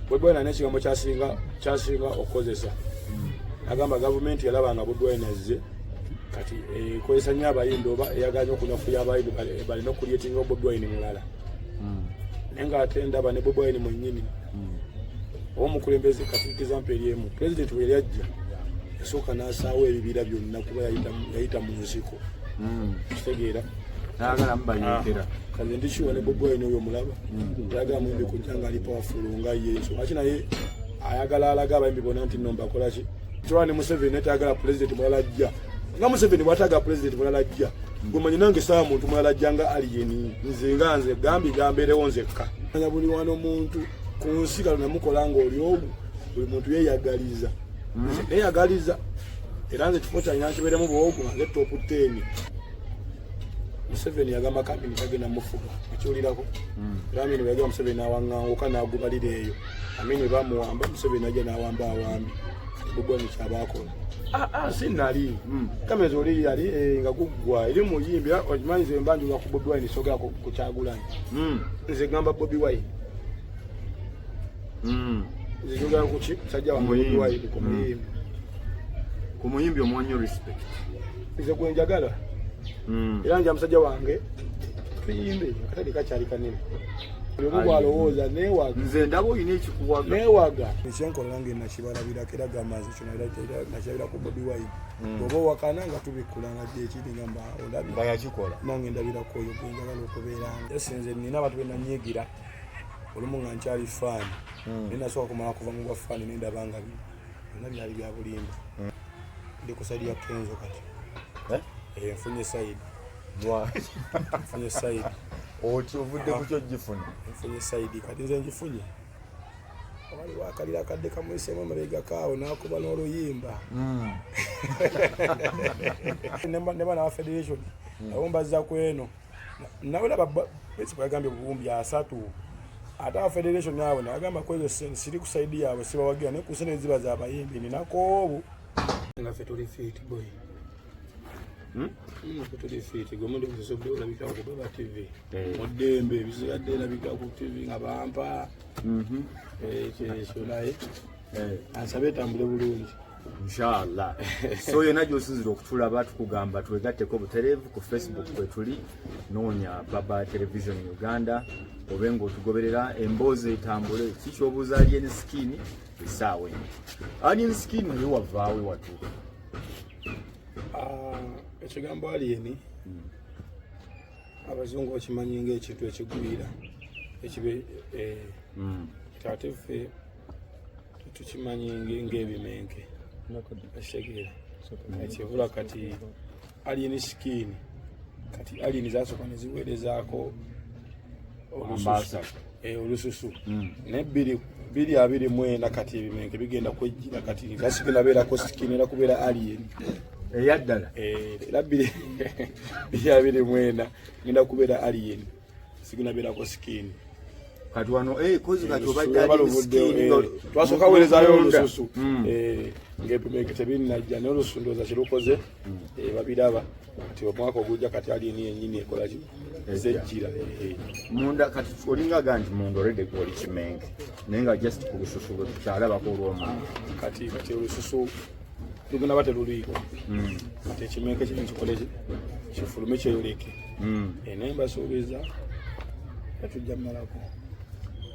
Bobi Wine n'ekigambo kyasinga okukozesa. Agamba gavumenti yalabanga Bobi Wine azze kati ekozesa nnyo abayimbi oba eyaganya okunafuya abayimbi balina okulyetinga Bobi Wine mulala. Naye nga Atendda ne Bobi Wine mwennyini omukulembeze kati example eriemu president bwe yajja esooka n'asaawo ebibira byonna kuba yayita mu nsiko. Kitegeera n'agala mubayekera kaze ndikiwa ne Bobi Wine oyo mulaba yagala muyimbi kujja nga ali powerful nga Yesu ati naye ayagala alaga abayimbi bonna nti nno mbakola ki Chwani Museveni netagala president mulala ajja nga Museveni bw'atagala president mulala ajja gumanyi nange saa muntu mulala ajja nga aliyeni nze gambi gambeerewo nzekka anya buli wano muntu ku nsi kano namukola ng'oli omu buli muntu yeeyagaliza neeyagaliza era nze kifo kyange nkibeeremu bwogu nga top 10 Museveni yagamba kambi kagenda mufuga ekiwulirako era Amini bwe yagamba Museveni awaŋŋanguka n'agubalira eyo Amini bamuwamba Museveni ajja n'awamba awambi Bobi Wine kyabakola sinali kameza oli yali nga guggwa eri muyimbi okimanyi nze mbanjula ku Bobi Wine sogera ku Kyagulanyi nze gamba Bobi Wine nze njogera ku ki sajja wa Bobi Wine ku muyimbi omwanyo respect nze gwe njagala era nja musajja wange tuyimbe akatali kakyali kanene olwalowooza neewaga nze ndaba olina ekikuwaga neewaga ekyenkola nange nakibalabirako era gamazi kyo nakirabira ku Bobi Wine oba owakana nga tubikkula ngadde ekiri ngamba nga yakikola nange ndabirako oyo gwe njagala okubeeranga esinze nina abantu benanyiigira olumu nga nkyali faani naye nasooka kumala kuva mu bwa faani nendaba nga byonna byali bya bulimba ndi ku saidi ya Kenzo kati nfunye saidi nfunye saidi oti ovudde ku kyo gifuna nfunye saidi kati nze ngifunye waliwo akalira akadde kamuyisemu emabega kaawo n'akuba n'oluyimba ne bana ba federation nabo mbazza ku eno nawulaba besipo yagambye buwumbi 3 ate aba federation yaabwe nagamba kwezo siri ku saidi yaabwe sibawagira naye ku sente eziba z'abayimbi ninakoobu nga ffe tuli fit boy tuli fit gwe mundi kusobole olabika ku Baba TV muddembe bizigadde olabika ku TV nga bampa ekyo naye ansabe etambule bulungi inshallah so yena gy'osinzira okutulaba tukugamba twegatteko butereevu ku Facebook kwe tuli noonya Baba Television Uganda obe ng'otugoberera emboozi etambule kikyobuuza Alien Skin esaawa eno Alien Skin naye wavaawe watuuka ekigambo Alien abazungu bakimanyi ng'ekintu ekigwira ekibe ate ffe tukimanyi ng'ebimenke ekitegeera ekivula kati Alien Skin kati Alien zasooka ne ziweerezaako olususu naye 224 kati ebimenke bigenda kwejjira kati gasigenda beerako skin era kubeera Alien eyaddala era 224 ngenda kubeera Alien sigenda beerako skin kati wano kozi kati obadde Alien Skin twasooka weerezaayo olususu ng'ebimenke tebinnajja naye olususu ndowooza kirukoze babiraba kati omwaka ogujja kati Alien yennyini ekola ki ezejjira munda kati olingaga nti munda olredde gwoli kimenke naye nga just ku lususu lwe tukyalabako olw'omunda kati olususu lugenda bate luliiko kati ekimenke kino kikole kifulume kyeyoleke naye mbasuubiza tetujja mmalako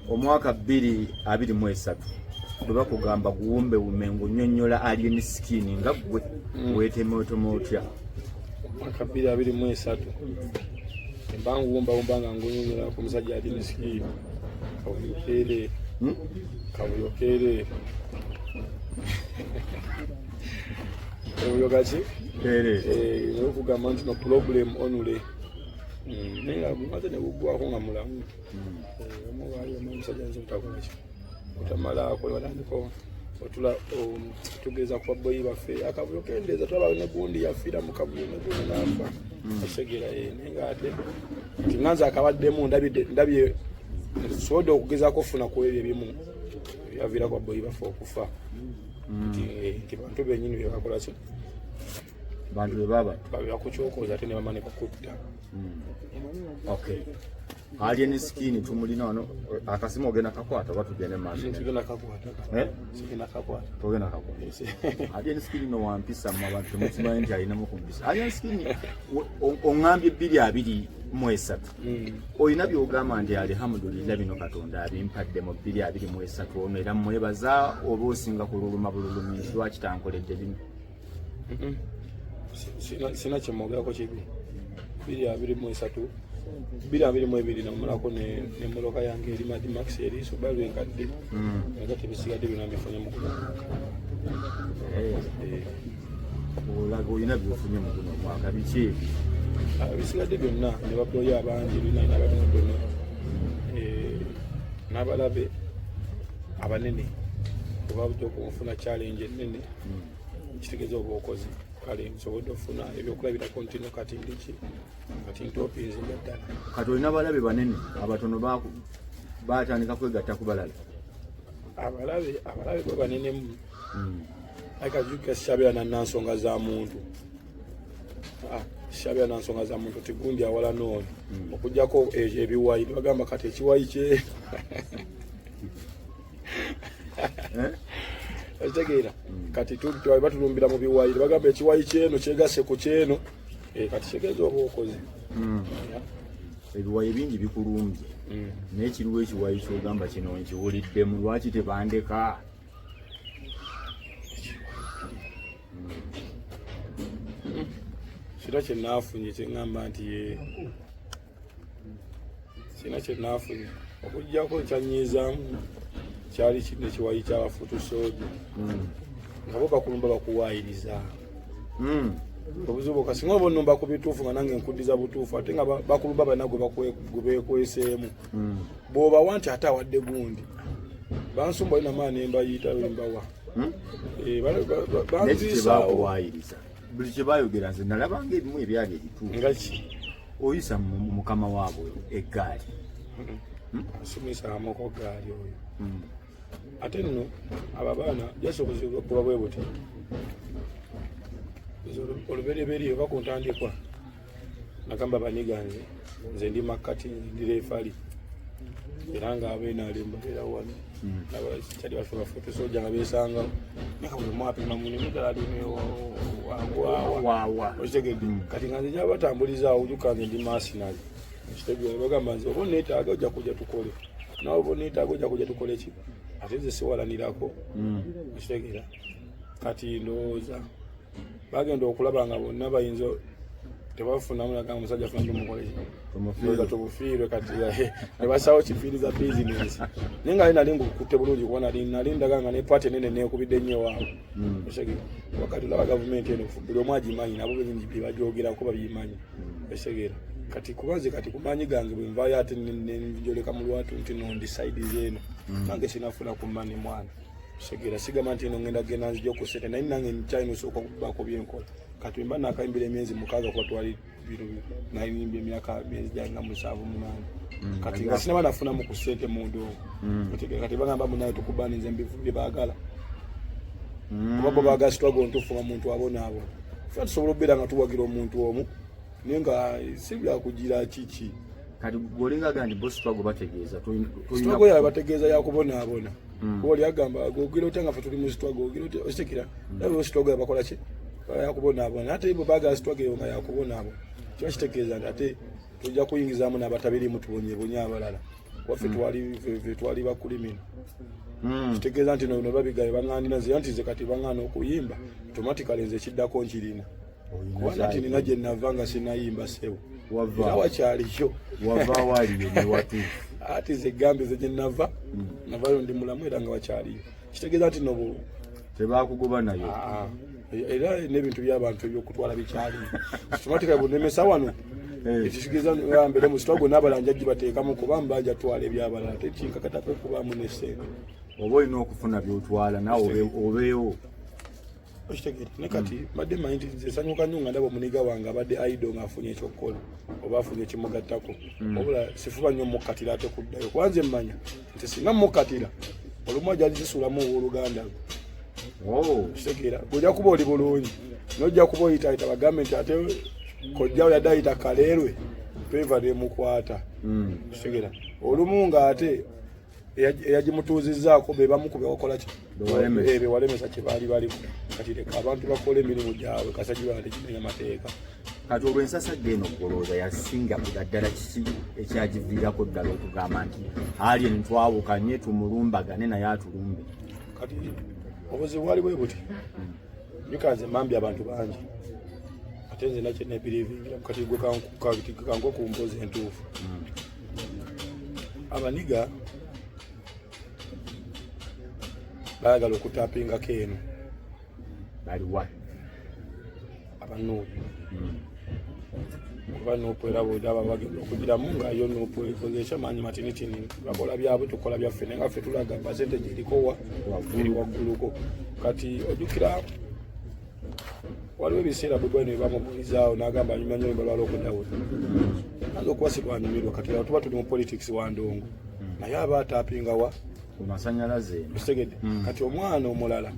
omwaka 2023 bwe bakugamba guwumbe bumengo nnyonnyola Alien Skin nga gwe weetemeetema otya omwaka 2023 embangu wumba nga ngunyonyola ku musajja Alien Skin kabuyokere oyogaki okugamba nti no problem onule naye bumaze ne buggwako nga mulamu omuwaali omusajja nze butakolaki otamalaako batandika otula tugeza kwa boyi baffe akavuyo kendeeza twaba ne gundi yafiira mu kavuyo ne gundi n'afa ekitegeera naye nga ate nti nganze akabaddemu ndabye sobodde okugezaako okufuna ku ebyo ebimu yaviira kwa boyi baffe okufa nti bantu bennyini bye bakola ki bantu bwe baba bakucyokoza ate ne bama ne bakutta okay alien skin tumulina wano akasimo ogenda kakwata batugende maaso tugenda kakwata sigenda kakwata tugenda kakwata alien skin no wampisa mu abantu mutsimanyi nti alina mu kumpisa alien skin ongambye 223 oyina byogamba nti alhamdulillah bino katonda abimpadde mu 223 ono era mwebaza oba osinga kululuma bululumizi lwaki tankoledde bino sina kyemwogerako kibi 223 222 namulako ne moloka yange eri Mad Max eri so balwe nkadde ngati bisigadde bino amefunye mu kuno olago ina byofunye mu kuno mwaka biki bisigadde byonna ne baploya abangi bina n'abadono n'abalabe abanene kuba bujja okufuna challenge ennene kitegeeza oba okozi kale nsobodde ofuna ebyokulabira kontino kati ndiki kati ntopinzi ddala kati olina abalabe banene abatono batandika kwegatta ku balala abalabe bwe banenemu akajuka shabya na nansonga za muntu shabya na nansonga za muntu tigundi awala nono okujjako ebiwayi bagamba kati ekiwayi kye Ategeera kati tubitwa batulumbira mu biwayi bagamba ekiwayi kyeno kyegase ku kyeno kati kyegezo obukozi ebiwayi bingi bikulumbye n'ekiriwo ekiwayi kyogamba kino nkiwulidde mu lwaki tebandeka sina kyenaafunye kyeŋŋamba nti sina kyenaafunye okujjako kyanyiizaamu kyali kino ekiwayi ky'abafutusooja nga bo bakulumba bakuwaayiriza obuzibu kasinga oba nnumba ku bituufu nga nange nkuddiza butuufu ate nga bakulumba bana gwe beekweseemu bw'obawa nti ate awadde gundi bansumba olina maani embayita embawa banziisaawokuwaayiriza buli kye baayogera nze nalabanga ebimu ebyali ebituufu nga ki oyisa mukama waabwe eggaali asumisa amoko gaali oyo ate nno ababaana jasoboze okuba bwe buti olubereberye oba ku ntandikwa nagamba baniganze nze ndi makkati ndi refali era nga abenaali mbabeera wano kyali bafe bafotosoja nga beesangawo naka buli mwapima munimuddalaliniwagwawa okitegedde kati nga nze jabatambulizaawo ojukanze ndi masinali kitegere bagamba nze oba neetaaga ojja kujja tukole nawe oba neetaaga ojja kujja tukole ki ate nze siwalanirako okitegeera kati ndowooza bagenda okulaba nga bonna bayinza tebafunamu nagamba omusajja funa tumukoleki tumufiirwe kati nebasawo kifiiriza bizinesi naye nga nali ngukutte bulungi kuba nali ndaga nga ne paati enene neekubidde nnyo ewaabwe wakati olaba gavumenti eno buli omu agimanyi nabo bebagyogerako babimanyi esegeera kati kubanze kati kumanyi gange bwe nvaayo ate nenjoleka mu lwatu nti nondisaidi zeeno nange sinafuna kumani mwana segera sigamba nti eno ngenda genda nzija okusete naye nange nkyalina osooka okubaako byenkola kati mba nakayimbira emyezi mukaaga kuba twali nayimbye emyaka myezi gyange nga 7-8 kati nga sinaba nafunamu ku ssente mundu kati bagamba munaye tukubanize bye baagala kuba bo baagala struggle ntuufu nga muntu abonaabona fe tusobola okubeera nga tuwagira omuntu omu naye nga si byakugira kiki kati golingaga nti bo struggle bategeeza struggle yawe bategeeza yakubonaabona oli agamba ogira otya nga fe tuli mu struggle ogira otya okitekera naye struggle yabakola ki yakubonaabona ate bo baagala struggle nga yakubonaabona kiba kitegeeza nti ate tujja kuyingizaamu n'abatabirimu tubonyebonye abalala waffe twali bakulimino kitegeeza nti no babigaye baŋŋandina nze nti nze kati baŋŋaana okuyimba automatically nze kiddako nkirina kubanga nti nina gye nava nga sinayimba sebo era wakyaliyo wava waliyo newatuufu ati ze gambe ze gye navayo ndi mulamu era nga wakyaliyo kitegeeza nti nobo tebakugoba nayo era n'ebintu by'abantu ebyokutwala bikyaliyo automatically bunemesa wano ekitegeeza mbere mu struggle n'abalanja gibateekamu kuba mbanja twala ebyabalala tekinkakatako okubaamu n'essente oba olina okufuna byotwala nawe obeewo okitegere ne kati badde manyi nti nze nsanyuka nnyo nga ndaba omuniga wange abadde aido ng'afunye ekyokukola oba afunye ekimugattako wabula sifuba nnyo mukkatira ate kuddayo kuba nze mmanya nti singa mukkatira olumu ajali zisuulamu owooluganda kitegeera gweojja kuba oli bulungi n'ojja kuba oyitaayita bagambe nti ate kojjawo yadde ayita kaleerwe peva de mukwata kitegeera olumu nga ate eyagimutuuzizzaako be bamukube wakola ki be walemesa kye baali balimu kati leka abantu bakola emirimu gyabwe kasajibala tekimenya mateeka kati olw'ensasagge eno okulowooza yasinga kudaddala kiki ekyagiviirako ddala okugamba nti alien twawukanye tumulumbagane naye atulumbe kati obuzibu bwali bwe buti bikaze mambi abantu bangi ate nze nakye nebirivingira kati gwe kanko ku mpozi entuufu abaniga baagala okutapingako eno baliwa abanuupu kuba nuupu era bwodaba bagenda okugiramu ngaayo nuupu ekoze ekyamanyi matinitini bakola byabwe tukola byaffe naye nga ffe tulaga pasente gyerikowa eri wagguluko kati ojjukira waliwo ebiseera bwebwene bamubulizaawo n'agamba anyumya nnyo balwala okuddawo naze okuba silwanyumirwa kati awo tuba tuli mu politics wa ndongo naye aba atapingawa kumasanyalaze kitegedde kati omwana omulala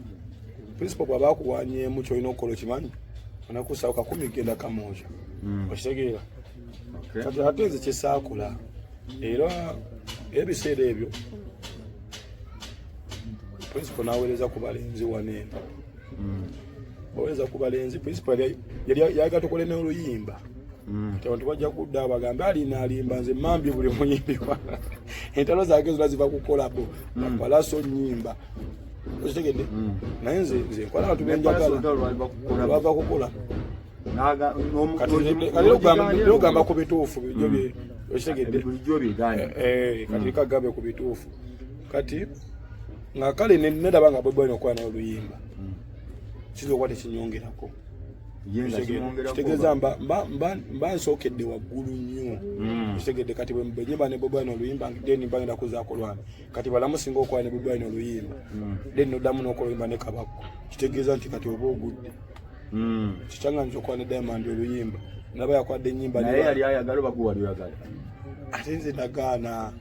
principal bw'aba akuwanyemu kyolina okukola okimanyi anakusaawo 10 genda kamoja okitegeera kati ate nze kyesaakola era ebiseera ebyo principal n'aweereza ku balenzi waneeno baweza ku balenzi principal yali yaga tukole n'oluyimba abantu bajja kudda bagambe alina alimba nze mambi buli muyimbi entalo zaake zonna ziva kukolabo napalaso nyimba okitegedde naye nze nkola abantu benjagala bava kukola kati ogamba ku bituufu bijjo bye okitegedde kati kagambe ku bituufu kati nga kale nedaba nga bwebwalina okukola naye oluyimba kizo kwate kinyongerako kitegeeza mba nsookedde waggulu nnyo kitegedde kati bwenyimba ne bwebwalina oluyimba deni mbagenda kuzaako lwana kati balamusinga okukola ne bwebwalina oluyimba deni noddamu n'okola oluyimba ne kabako kitegeeza nti kati oba ogudde kikyanga nti okukola ne Diamond oluyimba naba yakwadde ennyimba naye yali ayagala oba gwe wali oyagala ate nze nagaana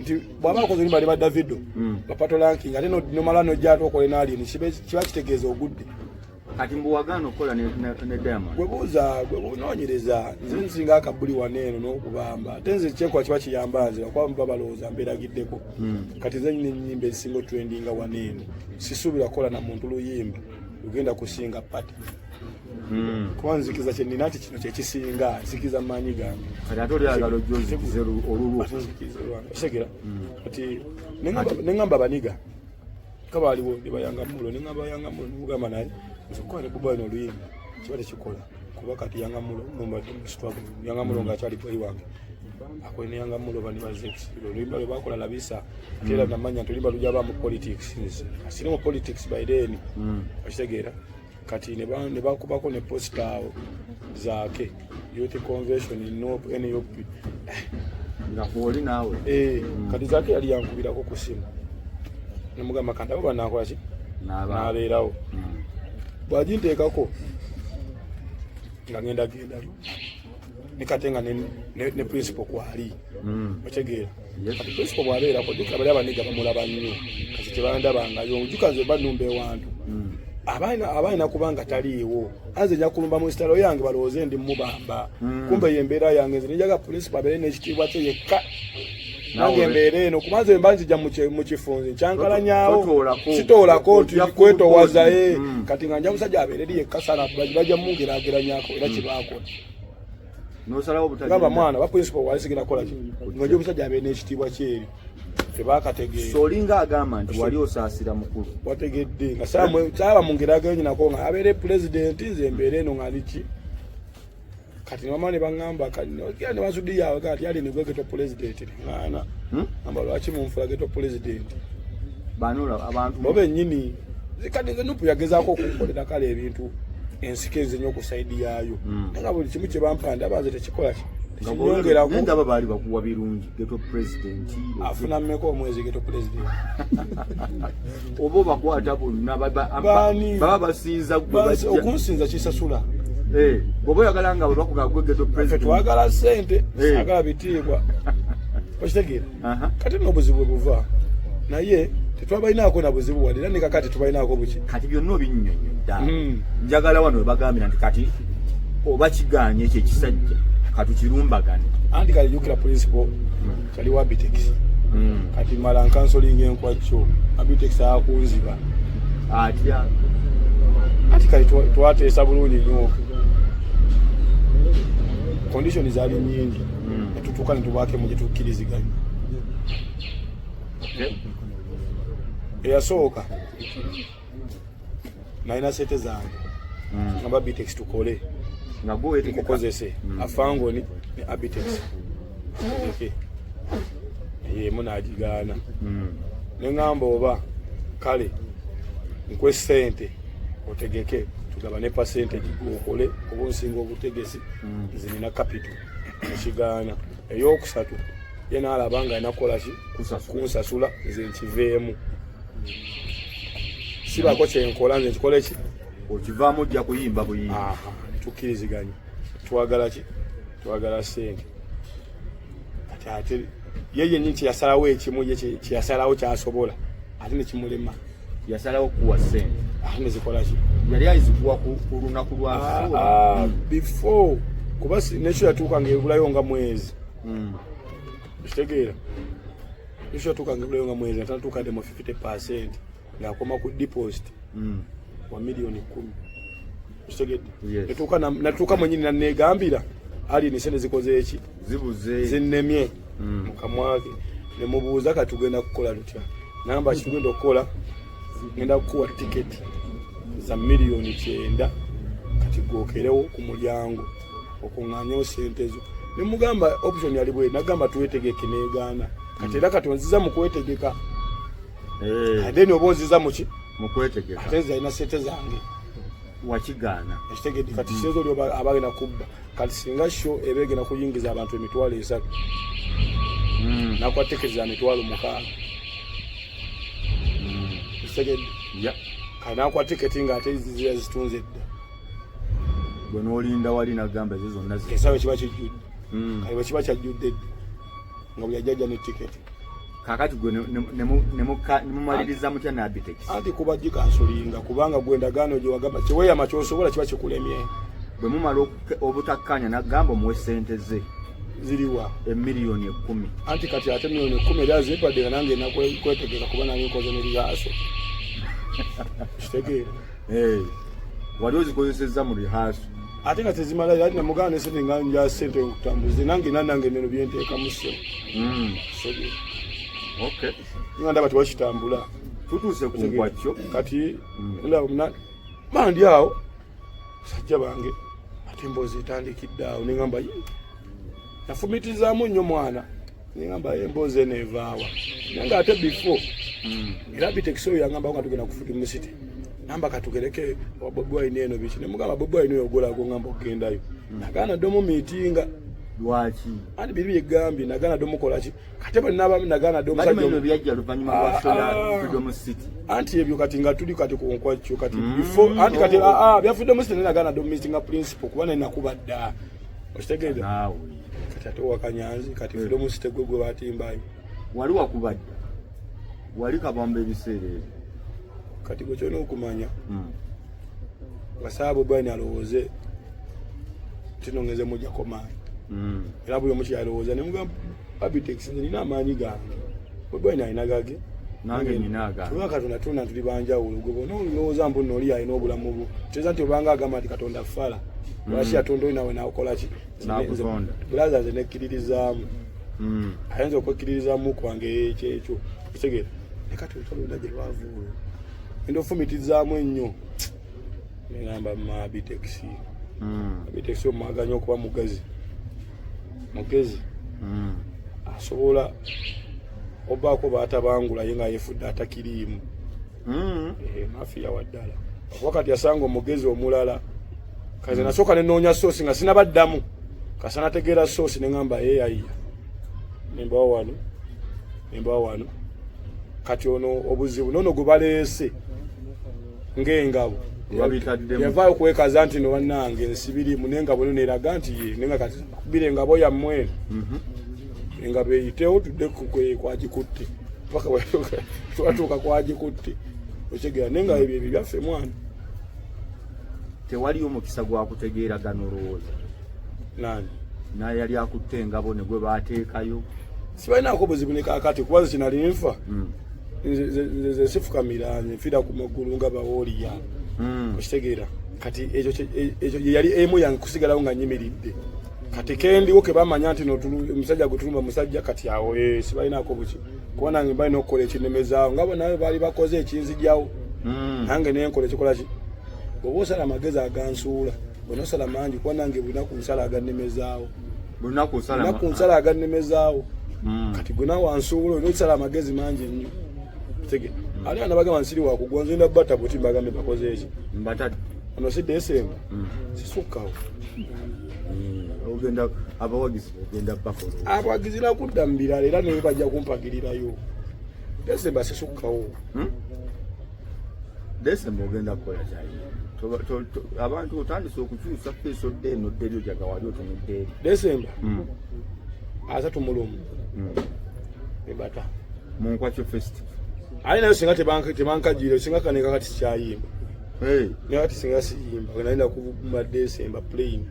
nti bw'aba akoze oluyimba ne ba Davido bapato ranking ate nomala nojja ate okole n'alien kiba kitegeeza ogudde kati mbuwagaana okukola ne Diamond gwe bunoonyereza nze nsinga akabuli waneeno n'okubamba ate nze kyenkola kiba kiyamba nze bakuba muba balowooza mbeeragiddeko kati nze nyina ennyimba ezisinga otrendinga waneeno sisuubira kukola na muntu luyimba lugenda kusinga pati kuba nzikiza kye nnina nti kino kyekisinga nzikiza maanyi gange kati ate olyagala ojja ozikize olulwo kitegera kati neŋŋamba abaniga kabaaliwo ne bayangamulo neŋŋamba bayangamulo nemugamba naye nzikukola ne bubwalina oluyimba kiba tekikola kuba kati yangamulo mumbadde musitwago yangamulo ngaakyali bwai wange akole ne yangamulo bani bazex oluyimba lwe bakola labisa ate era namanya nti oluyimba lujja baa mu politics asine mu politics by then okitegeera kati ne bakubako ne posta zaake youth convention NUP nga kwoli naawe kati zaake yali yankubirako ku simu nemugamba kanti abo banakola ki n'abeerawo bwaginteekako nga gendayo nekatenga ne principal kwali okitegeera kati principal bwabeerako jukira bali abaniga bamulaba nnyo kati tebandabangayo ojukaze banumba ewantu abaina kubanga taliiwo anze nja kulumba mu stalo yange balowooze ndi mubamba kumbe yembeera yange nze njaga principal abeere n'ekitiibwa kye yekka nange embeera eno kubanze mba nzija mu kifunzi nkyankalanyawo sitoolako nti kwetowaza kati nga nja musajja abeere eri yekka sana bajja mungeraageranyako era kibaakola gamba mwana ba principal wali sigenda kukola ki ngonja omusajja abeere n'ekitiibwa kyeri tebakategeera solinga agamba nti wali osaasira mukulu wategedde nga saaba mungeraageranya nyinako nga abeere pulezidenti nze embeera eno nga liki kati mama ne bangamba kati ne basudi yawe kati yali ne gwegeto president ngana amba lwaki mumfula geto president banula abantu bobe nyini zikadi zenupu yagezaako okukolera kale ebintu ensikeze nnyo okusaidi yaayo nga buli kimu kye bampanda abaze tekikola kinyongera ku ngaba bali bakuwa birungi geto president afuna mmeko omwezi geto president obo bakwata bonna baba basinza okunsinza kisasula bobo yagalanga bwe bakugagwe geto president twagala sente agala bitiibwa okitegeera kati n'obuzibu buva naye tetwabalinaako na buzibu wadde era ne kakati tubalinaako buki kati byonna obinnyonnyodda njagala wano we bagambira nti kati oba kigaanye ekyo ekisajja katukirumbagane anti kali jukira principal kali wa Abtex kati mala counseling enkwacho Abtex akunziba atya ati kali twateesa bulungi nnyo condition zali nyingi tutuka nitubake mu gitukkiriziganya eyasooka naina sente zange ngamba Abtex tukole nga gwe tukozese afangoni ne Abtex ye munajigana nengamba oba kale nkwe sente otegeke tugabane percentage okole obunsinga obutegesi zinina capital ekigana eyokusatu yena alabanga inakola ki kunsasula nze nkiveemu sibako kyenkola nze nkikole ki okivaamu ojja kuyimba buyimba tukkiriziganya twagala ki twagala sente ate yeye nyinti yasalawo ekimu ye kyasalawo kyasobola ate nekimulema yasalawo kuwa sente ate nezikola ki yali ayizikuwa ku lunaku lwa before kuba nekyo yatuuka ngaebulayo nga mwezi kitegeera nekyo yatuuka ngaebulayo nga mwezi natatuukadde mu 50% ng'akoma ku deposit wa miliyoni 10 kitegeedde natuuka mwenyini nanneegambira ali nisente zikoze eki zibuze zinnemye mukamwake nemubuuza kati tugenda kukola tutya namba kitugenda okukola ngenda kukuwa tiketi za miliyoni 9 kati gwokerewo ku mulyango okuŋŋaanyawo sente zo nemugamba option yali bwe nagamba tuwetegeke neegaana kati era kati onziza mu kwetegeka ate ne oba onziza muki mu kwetegeka ate nze alina sente zange wakigaana ekitegedde kati sente oli abagenda kubba kati singa sho ebegenda kuyingiza abantu emitwalo 3 nakuwa tiketi za mitwalo 6 ekitegedde kati nakuwa tiketi nga ate zitunze dda gwe n'olinda wali nagamba ezo zonna esawe kiba kijjudde kati bwe kiba kyajjudde dda nga bwe yajjajja ne tiketi kakati gwe nemumaliriza mutya ne Abtex anti kuba gikansulinga kubanga gwe endagaano gye wagamba kyeweeyama kyosobola kiba kikulemye bwe mumala obutakkaanya nagamba omuwe sente ze ziriwa emiliyoni 10 anti kati ate miliyoni 10 era zibadde nga nange nakwetegeka kuba nange nkoze nerihaaso kitegeera wali ozikozesezza mu rihaaso ate nga tezimala ate namugamba nesente nga nja sente okutambuze nange nanange neno byenteekamu ssebo nga ndaba tewakitambula tutuuse ku nkwakyo kati bandi awo sajja bange ate emboozi etandikidde awo neŋŋamba nafumitizaamu nnyo mwana neŋŋamba emboozi eno evaawa nange ate before era Abtex oyo yangamba nga tugenda kufuta musite namba katugereke wa Bobi Wine eno biki nemugamba Bobi Wine oyo ogolago ngamba ogendayo nagaana ddomu miitinga lwaki anti biri byegambye nagaana ddomu kola ki kate balinabamu nagaana ddomu byajja luvannyuma lwa Freedom City anti ebyo kati nga tuli kati ku nkwakyo kati before anti kati bya Freedom City nagaana ddomu meeting principal kuba nakuba dda okitegeeza naawe kati ate wakanyanzi kati Freedom City gwe batimbayo wali wakubadde wali kabamba ebiseera ebyo kati gwe kyona okumanya basaba Bobi Wine alowooze tinongeze mujjako maanyi era buli omu kyalowooza nemugamba Abtex nina amaanyi gange Bobi Wine alina gage nange nina agange tuba katonda tuna tuli banjawulo gwe bona olowooza mbu nno oli alina obulamu bwo teeza nti obanga agamba nti katonda fala lwaki yatonda oli nawe nakola ki bulaza nze nekkiririzaamu ayinza okwekkiririzaamu kwange ekyekyo kitegeera nekati olutolunda gye lwavuulo enda ofumitizaamu ennyo neŋamba ma Abtex Abtex omwaganya okuba mugezi asobola obaako baatabangula ye nga yefudde atakiriimu mafiya waddala wakati yasanga omugezi omulala kaze nasooka nenoonya soosi nga sinabaddamu kasanategeera soosi neŋamba yeyayiya nembawa wano kati ono obuzibu nono gwe baleese ng'engabo yavaayo okwekaza nti no bannange ensibirimu n'engabo no neraga nti ye nenga kati kubira engabo yammwe engabo eyitewo tudde kwagikutte paka twatuuka kwagikutte okitegeera nenga ebyo byaffe mwana tewaliyo omukisa gwa kutegeera gano olowooza nani naye yali akutte engabo ne gwe baateekayo sibalinaako buzibu ne kaakati kuba kinali nfa nze sifukamiranye nfiira ku magulu nga bawooliya okitegeera kati ekyo yali emu yange kusigalawo nga nyimiridde kati kendiwo ke bamanya nti omusajja gutulumba musajja kati awo sibalinaako buki kuba nange balina okukola ekinemezaawo nga bo nawe baali bakoze ekinzijjawo nange nenkola ekikola ki bw'oba osala amagezi agansuula bwena osala mangi kuba nange bulina ku nsala agannemezaawo ku nsala agannemezaawo kati gwe nawe wansuula olina okisala amagezi mangi nnyo tege ali anabagamba nsiri wakugonza enda bata buti mbagambe bakoze eki mbatadde ono si December sisukkawo ogenda abawagizi ogenda Buffalo abawagizi nakudda mu birala era naye bajja kumpagirirayo December sisukkawo December ogenda kukola kyayi abantu otandise okukyusa feeso dde eno dde eryo jaga wali otunudde eri December asatu mulumu ebata munkwakyo festival ali nayo singa tebankajire singa kaneka kati sikyayimba nekati singa siyimba nalinda kuba December plain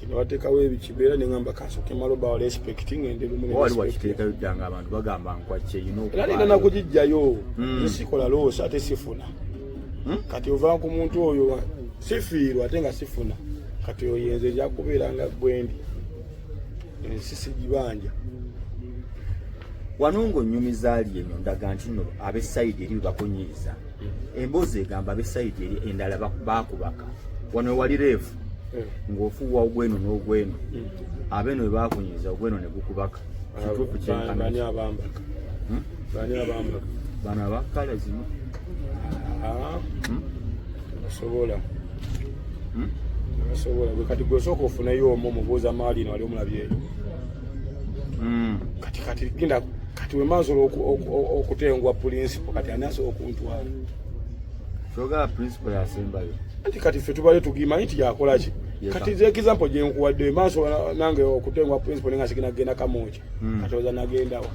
nebateekawo ebikibeera neŋŋamba kasooke maloba wa respect ngende wali wakiteekayo ddanga abantu bagamba nkwakye era nina nakugijjayo sikola loosa ate sifuna kati ova ku muntu oyo sifiirwa ate nga sifuna kati oyenze ejja kubeera nga gwendi sisijibanja wano ng'onnyumiza ali eno ndaga nti nno ab'essayidi eri bakunyiiza emboozi egamba ab'essayidi eri endala baakubaka wano wali reefu ng'ofuuwa ogweno n'ogweno ab'eno bwe baakunyiiza ogweno ne gukubaka kituufu bani abambaka bano abakala zino asobola gwe kati gwe osooka ofunayo omwo omubuuza maali wali omulabyeyo kati genda kati we maaso okutengwa principal kati ani asobola okuntwala kyogala principal yasembayo anti kati ffe tubale tugimanyi nti yakola ki kati nze example gye nkuwadde maaso nange okutengwa principal nenga sikina genda kamoki kati oza nagendawa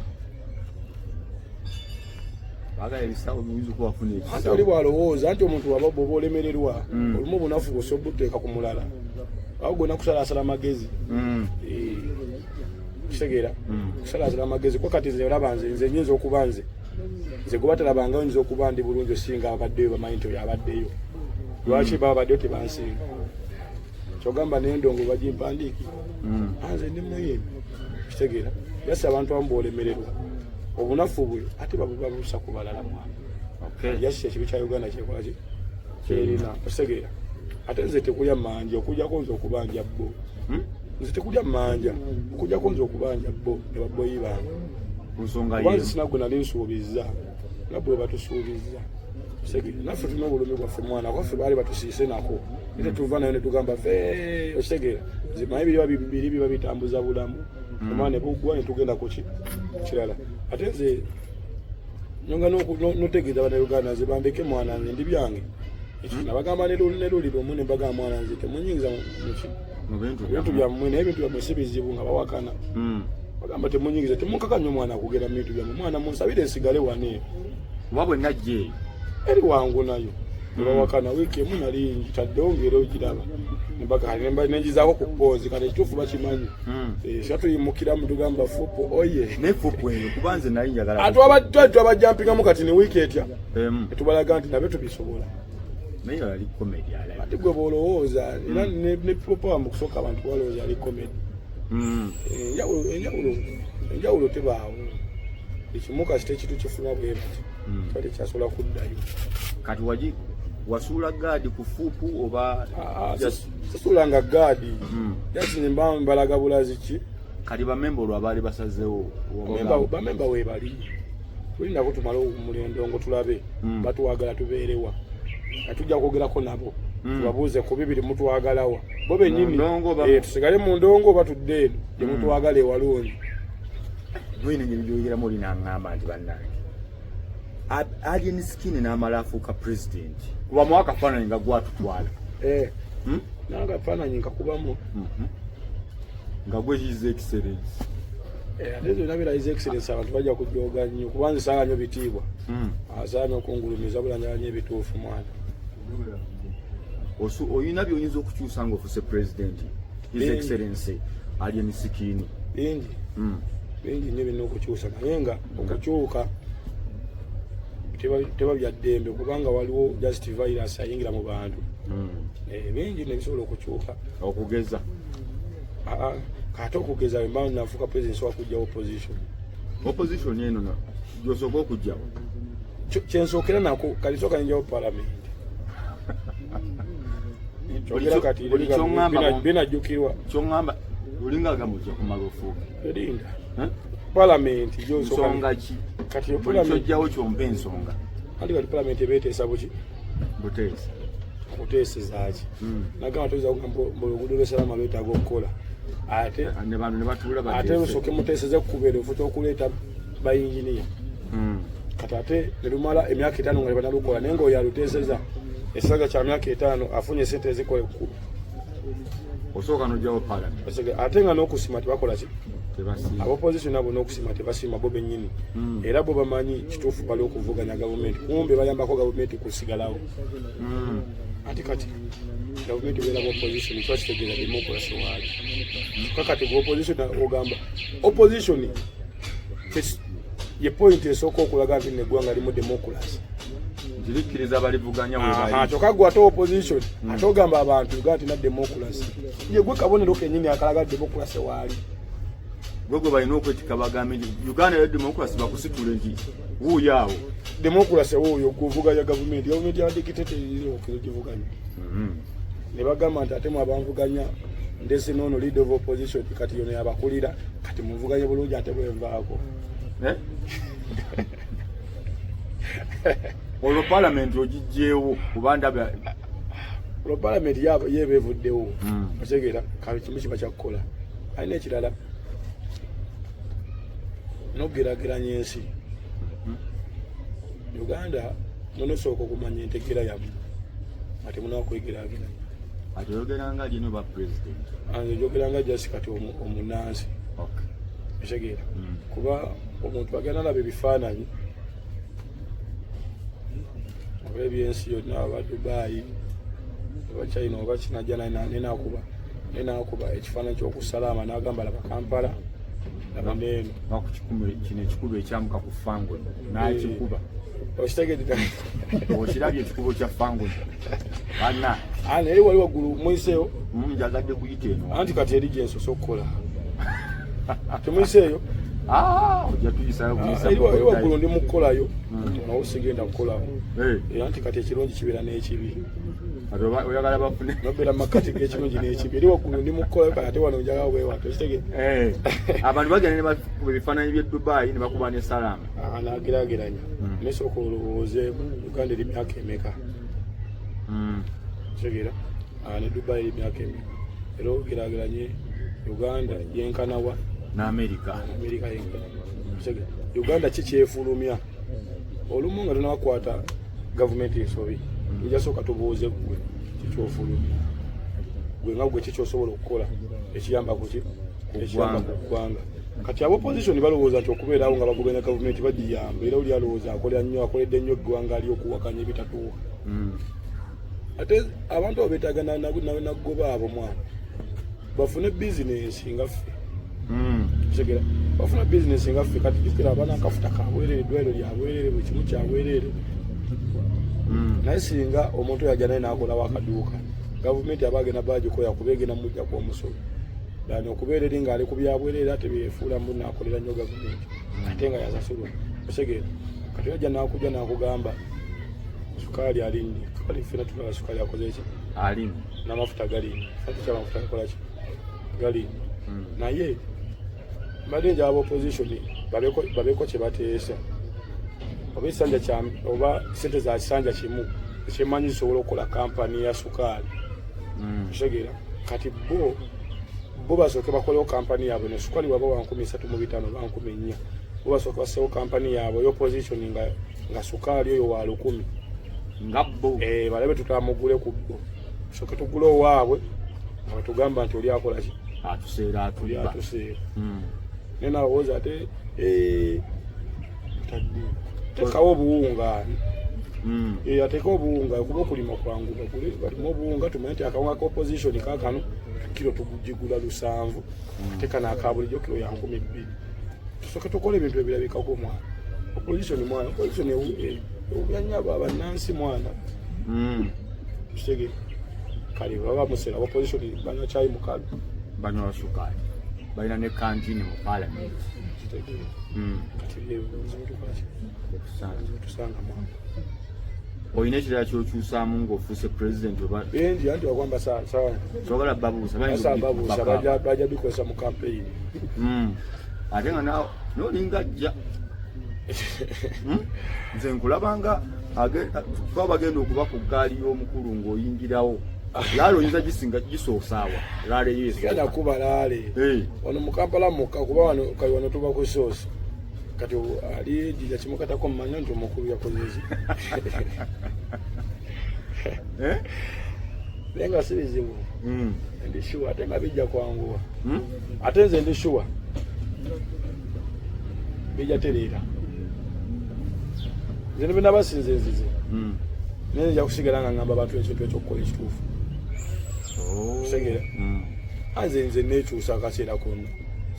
ate oli bwalowooza nti omuntu waba bwoba olemererwa olumu obunafu bwosobola obuteeka ku mulala awo gonna kusalaasala magezi kitegeera kusalaasala magezi kwa kati nze olaba nze nyinza okuba nze gwe batalabangayo nyinza okuba ndi bulungi osinga abaddeyo bamanyi nti oyo abaddeyo lwaki baba baddeyo tebansinga kyogamba n'endongo bagimpandiiki nze ndi muyimbi kitegeera yasi abantu abamu bwolemererwa obunafu bwe ate babusa ku balala mwana yasi ekibi kya Uganda kyekola ki kyerina osegeera ate nze tekulya manja okujjako nze okubanja bbo nze tekulya manja okujjako nze okubanja bbo ne babboyi bange kubanze sinagwe nali nsuubiza nabwe batusuubiza osegeera naffe tulina obulumi bwaffe mwana kwaffe baali batusiise nako ate tuva nayo ne tugamba fe osegeera zimanyi biri biba bitambuza bulamu omwana ne buggwa ne tugenda ku kirala ate nze nyonga notegeeza bannayuganda nze bandeke mwana nze ndi byange nabagamba ne luli lumu ne mbagamba mwana nze temunyingiza bintu byammwe naye ebintu byammwe si bizibu nga bawakana bagamba temunyingiza temunkakanya omwana akugera mu bintu byammwe mwana munsabire nsigale wane oba bwe najje eri wangu nayo nebawakana wiiki emu nali ngitaddewo ng'era ogiraba nenjizaako ku poozi kati ekituufu bakimanyi satuyimukiramu tugamba fupu oye nefupu eyo kuba nze naye njagala atwabajampingamu kati ne wiiki etya netubalaga nti nabe tubisobola naye ali komedi ate gwe bwolowooza era ne propowa mu kusooka abantu balowooza ali komedi enjawulo tebaawo ekimuka kite ekitu kifuna bwe bati twali kyasobola kuddayo kati wasuula gaadi ku fuupu oba sasuulanga gaadi jasi nemba mbalaga bulazi ki kati bamemba olwo abaali basazeewo bamemba weebali tulindako tumale omulendongo tulabe batuwagala tubeerewa atujja kwogerako nabo tubabuuze ku bibiri mutwagalawa bo bennyini tusigale mu ndongo oba tudde eno gye mutwagala ewalungi lwine ngeri gyoyogeramu oli naŋŋamba nti bannange alien skin n'amala afuuka president kuba mu akafaananyi nga gwatutwala nange akafaananyi nkakubamu nga gwe his excellence ate zonna bira his excellence abantu bajja kujooga nnyo kuba nze saala nnyo bitiibwa asaanye okungulumiza bulanjala ebituufu mwana oyina by'oyinza okukyusa ng'ofuse president his excellence ali emisikini bingi bingi nnyo birina okukyusa naye nga okukyuka teba bya ddembe kubanga waliwo just virus ayingira mu bantu bingi nebisobola okukyuka okugeza kate okugeza wemba nafuuka president wa kujjawo opposition eno gyosooka okujjawo kyensookera nako kalisooka ninjawo parliament binajjukirwa kyoŋŋamba olinga gamujja kumala ofuuka erinda palamenti nsonga ki kati kyojjawo kyompa ensonga anti kati palamenti ebeeteesa buki buteesa okuteesezaki nagamba toyinza kugamba oluguudo lw'esalama lwetaaga okukola ate lusooke muteeseze kukubeera ofuta okuleeta bayinginiya kati ate nelumala emyaka 5 nga lebanalukola naye ngaoyo aluteeseza ekisaga kya myaka 5 afunye sente ezikola ekkulu osooka nojjawo palamenti ate nga n'okusima tebakola ki abopposition abo n'okusima tebasiima bo bennyini era bo bamanyi kituufu bali okuvuganya gavumenti kumbe bayambako gavumenti kusigalawo ati kati gavumenti beera opposition twakitegeeza democracy waali kakati opposition ogamba opposition ye point esooka okulaga nti neggwanga limu democracy zirikkiriza balivuganya bwe kyokka gwe ate opposition ate ogamba abantu ga tina democracy ye gwe kabonero kennyini akalaga democracy waali gwe balina okwetika bagambe nti Uganda ya democracy bakusitule nti wuuyaawo democracy wuuyo guvuganya gavumenti yabadikitete okugivuganya ne bagamba nti ate mwabamvuganya ndese noono leader of opposition kati yono yabakulira kati muvuganye bulungi ate bwenvaako olwo palamenti ogijjeewo kuba ndaba olwo palamenti yebeevuddewo otegeera kabe kimu kiba kyakukola alina ekirala nogerageranya ensi Uganda munosooka okumanya entegera yammwe ate munakwegerageranya ate oyogeranga alino ba president njogeranga jasi kati omunansi otegeera kuba omuntu agenda alaba ebifaananyi oba ebyensi yonna aba Dubai oba China oba kinajja nenakuba ekifaananyi ky'okusalaama n'agamba laba Kampala laba neeno kino ekikubo ekyamuka ku Fangoni n'akikuba okitegedde okirabye ekikubo kya Fangoni anna eri wali waggulu mwiseeyo njagadde kuyita eno anti kati eri gyensosa okukola temwiseeyo ojja tuyisayo eri waggulu ndi mukukolayo nawo sigenda kukolawo anti kati ekirungi kibeera n'ekibi oyagala bafune nobeera mumakati g'ekirungi n'ekibi eri waggulu ndi mukukolayo kati ate wano njagala bwewato kitegedde abantu bagenda ne bakuba ebifaananyi by'e Dubai ne bakuba ne Salama nagerageranya nesooka olowoozeemu Uganda eri myaka emeka kitegeera ne Dubai eri myaka emeka era ogerageranye Uganda yenkanawa n'Amerika yenkana Uganda kikyefulumya olumu nga tunakwata gavumenti ensobi tujasooka tubuuze gwe kikyofulumya gwe nga gwe kikyosobola okukola ekiyamba kuki ekiyamba ku ggwanga kati aba opposition balowooza nti okubeerawo nga bagobanya gavumenti bagiyamba era oli alowooza akoledde nnyo eggwanga ali okuwakanya ebitatuuka ate abantu abo beetagana nagoba abo mwana bafune bizinensi nga ffe kitegeera bafuna bizinensi nga ffe kati jukira abaana akafuta kabwerere eddwaliro lyabwerere buli kimu kyabwerere naye singa omuntu yajja naye n'akolawo akaduuka gavumenti aba agenda bagikoya kuba egenda mujjaku omusolo dani okubeera eri ng'ali ku byabwerere ate byefuula mbu naakolera nnyo gavumenti ate nga yasasulwa otegeera kati yajja n'akujja n'akugamba sukaali alindi kali ffena tulaba sukaali akoze eki alindi n'amafuta galindi ate kyamafuta gakola ki galindi naye mbadde njaba opposition babeeko kye bateesa oba ekisanja oba sente za kisanja kimu ekyemanyi zisobola okukola kampani ya sukaali kitegeera kati bo basooke bakolewo kampani yaabwe ne sukaali waba wa 3,500 oba 4,000 bo basooke baseewo kampani yaabwe y'opposition nga sukaali oyo wa 1,000 nga bo balabe tutamugule ku bo sooke tugule owaabwe nga batugamba nti oli akola ki atuseera nena alowooza ate tekawo obuwunga ateka obuwunga kuba okulima kwanguka kuli balima obuwunga tumanyi nti akawunga ka opposition kaakano kilo tugigula 7 ateka n'akabulijjo kilo ya 12 tusooke tukola ebintu ebirabikako mwana opposition ebyanyaba abannansi mwana kitege kale baba musera opposition banywa chai mukalu banywa sukali balina ne kantini mu parliament kitege kati tusanga mwana oyina ekirala kyokyusaamu ng'ofuuse president oba benji anti wakwamba sawa sogala babuusa bajja bikozesa mu campaign ate nga nawe nolinga ajja nze nkulabanga kuba bagenda okuba ku ggaali y'omukulu ng'oyingirawo laale oyinza gisoosaawa laale yesigana kuba laale wano mu Kampala mukka kuba wano tuba ku soosi kati ali jija kimukatako mmanya nti omukulu yakozezi lenga sibizibu ndi sure ate nga bijja kwanguwa ate nze ndi sure bijja tereera nze nibina basinze nzize naye nja kusigala nga ngamba abantu ekintu ekyokukola ekituufu segera anze nze nekyusa akaseera konna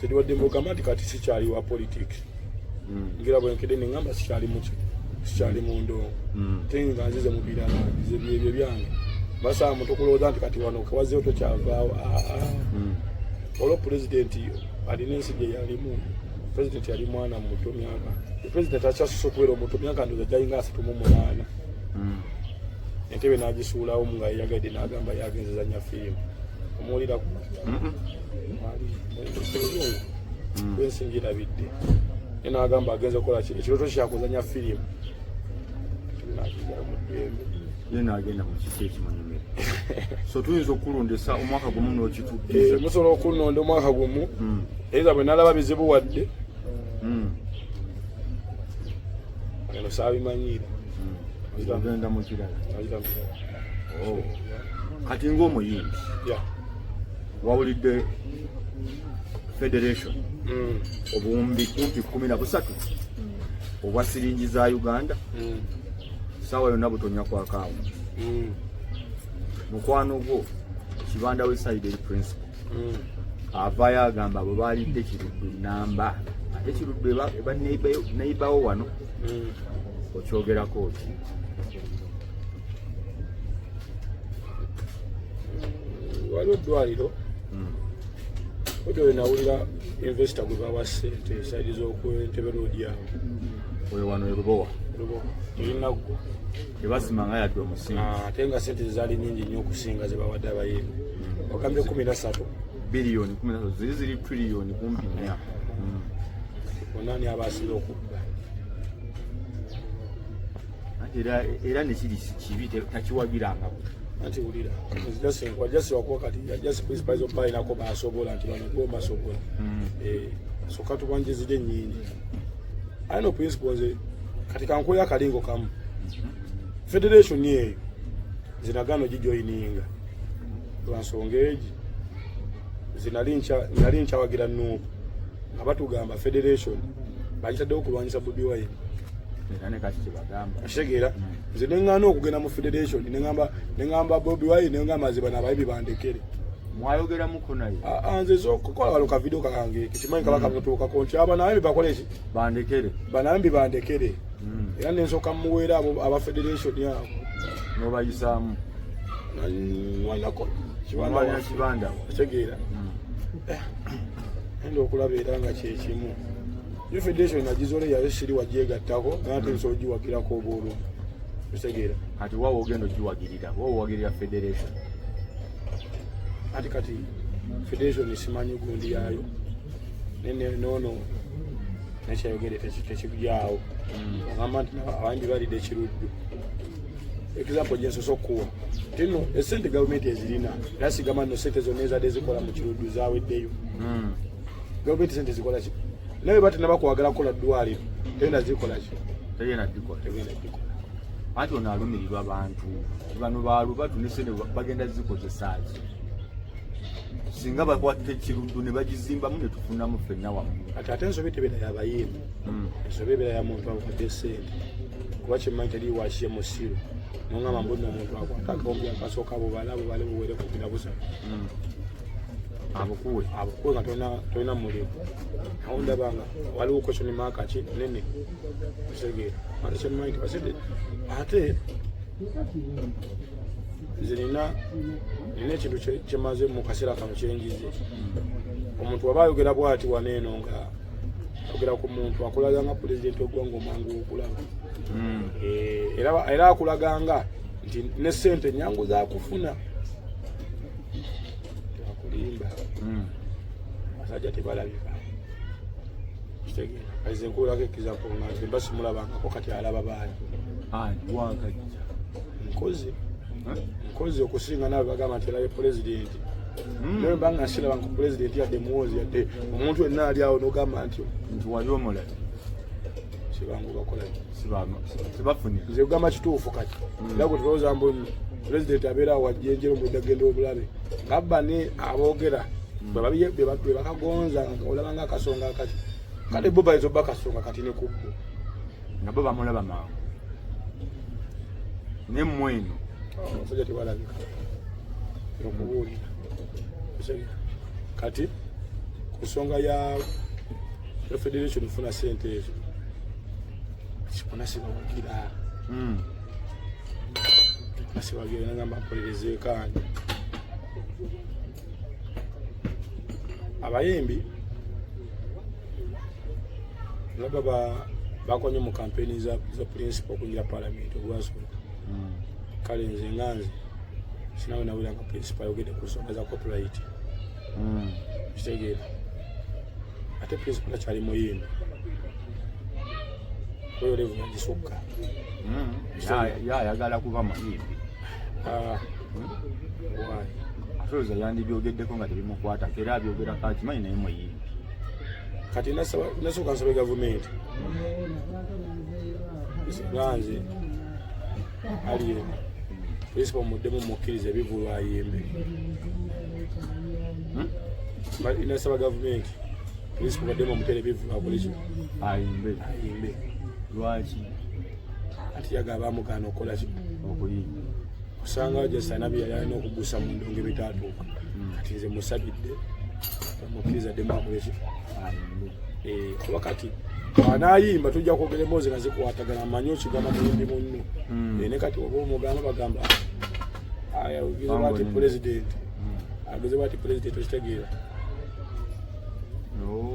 sediwadde mbugamba nti kati sikyali wa politics ngira bwenkede nengamba sikyali mu ndongo tenga nzize mu birala ebyo byange basa mutukulooza nti kati wano kawazeewo tokyavaawo olwo pulezidenti alina ensi gye yalimu pulezidenti yali mwana muto myaka pulezidenti akyasusa okubeera omuto myaka ndoza gyayinga 38 entebe n'agisuulawo nga yagadde n'agamba yagenze zanya firimu omuwuliraku wensingira bidde n'agamba agenze okukola ekiroto kyakuzanya firimu ye n'agenda mu kiki ekimanyumira so tuyinza okulondesa omwaka gumu n'okituukiriza musobola okunonda omwaka gumu era bwe nalaba bizibu wadde eno saabimanyiira ogenda mu kirala kati ng'omuyimbi wawulidde federation obuwumbi kumpi 13 obwa siringi za Uganda sawa yonna butonya kwakaawo mukwano gwo kibanda weside eri principal avaayo agamba bwe balidde kiruddu namba ate kiruddu eba neibawo wano okyogerako oti waliwo eddwaliro ojo wenawulira investor gwe bawa Sente saidi z'okwentebe roodi yawe oyo wano erubowa erinaggwa tebasimanga yadde omusingi ate nga Sente zaali nnyingi nnyo okusinga ze bawadde abayimbi ogambye 13 biliyoni 13 ziri triliyoni kumpi 4 onani abasinga okubba era nekiri kibi takiwagiranga anti wulira wajjasi wakuwa kati yajjasi principal zo balinako basobola nti bano gwo basobola so katubwanjizidde nnyingi alina principles kati kankoya akalingo kamu federation eyo zinagano gijoyininga lwansonga egi nali nkyawagira Nuupu nga batugamba federation bagitaddewo okulwanyisa Bobi Wine kitegeera nze neŋŋaana okugenda mu federation neŋŋamba Bobi Wine neŋŋamba ze bano abayibi bandekere mwayogeramuko naye nze zokukola wano ka video kange kimanyi kaba kamutuukako nti abana abayimbi bakole ki bandekere banayimbi bandekere era nensooka muweera abo aba federation abo nobayisaamu wanako kibanda kitegeera enda okulaba era nga kyekimu yo federation nagizole yayo siri wagyegattako nate nsobola ogiwagirako obwolumu kitegeera kati wawe ogenda ogiwagirira wawe owagirira federation kati federation simanyi gundi yayo nono nekyayogere tekigyawo agamba nti abayimbi balidde ekiruddu example gyensosa okuwa tino esente gavumenti ezirina era sigamba nno sente zonna ezadde zikola mu kiruddu zaweddeyo gavumenti sente zikola ki naye bati nabakwagala kukola ddwaliro tenda zikola ki tegenda dikola anti ono alumirirwa abantu bano balubatu nesente bagenda zikozesaazi singa bakwatte ekiruddu ne bagizimbamu ne tufunamu ffenna wamu ate ensobi tebeera yabayimbi ensobi ebeera ya muntu awadde sente kuba kimanyi teri washiye mu ssiru nongamba mbona omuntu akwata akaombi akasooka bubale buwere kubira busa abukuwe nga tolina mulimu awo ndabanga waliwo question mark ki nene kisegeera ate kimanyi tibasede ate nze nina ekintu kimaze mu kaseera kano kyenjize omuntu waba ayogera bw'ati waneeno nga ayogera ku muntu akulaga nga pulezidenti ogwanga omwangu okulaba era akulaganga nti ne ssente nyangu zakufuna tebakulimba basajja tebalabika kitegeera kaize nkuulako example nga nze mba simulabangako kati alaba baani nkozi okusinga nawe bagamba nti alabe pulezidenti naye mbanga nsiraba nku pulezidenti yadde muwozi yadde omuntu wenna ali awo nogamba nti wali omulabi sibangu bakola tebafune nze kugamba kituufu kati era gwe tulowooza mbu pulezidenti abeera awo wajjenjera omudagenda obulabe ngabba ne aboogera bwe bakagonza olaba nga akasonga akati kale bo bayiza obba akasonga kati ne kubbo nga bo bamulaba mangu ne mweno omusajja tebalabika okubuulira kati ku nsonga ya federation efuna ssente ezo kikona sibawagira sibawagira nagamba mpolerezeekaani abayimbi naba bakonye mu kampeni za principal okunyira parliament ogwasooka kale nze nganze sinawe nawulira nga principal ayogedde ku nsonga za copyright kitegeera ate principal akyali muyimbi oyo levu yagisukka yayagala kuba muyimbi asolooza yandibyogeddeko nga tebimukwata era abyogera kakimanyi naye muyimbi kati nasooka nsabe gavumenti nganze aliyo principal muddemu mukkiriza ebivulu ayimbe nasaba gavumenti principal muddemu mutere ebivulu akoleki ayimbe lwaki ati yagaba amugaana okukolaki okuyimba osanga jasana byali alina okugusa mu ndongo ebitaatuuka kati nze musabidde mukkiriza ddemu akoleki kuba kati anayimba tujja kwogera emboozi nga zikwatagana amanyi okigamba muyimbi munno ne kati oba omugamba bagamba ayogeze bati pulezidenti ageze bati pulezidenti okitegeera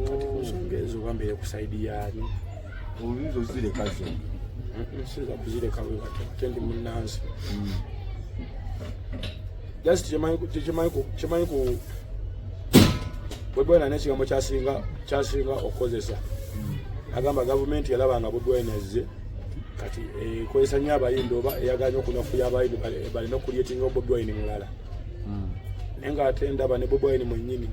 kati kusonga ezo bambeere ku saidi yaani oluyinza ozirekazo nsinza kuzireka ate ndi munnansi just kimanyi ku bwebwena n'ekigambo kyasinga okukozesa agamba gavumenti yalabanga Bobi azze kati ekozesa nnyo abayimbi oba eyaganya okunafuya abayimbi balina okulyetinga Bobi mulala naye nga ate ndaba ne Bobi mwennyini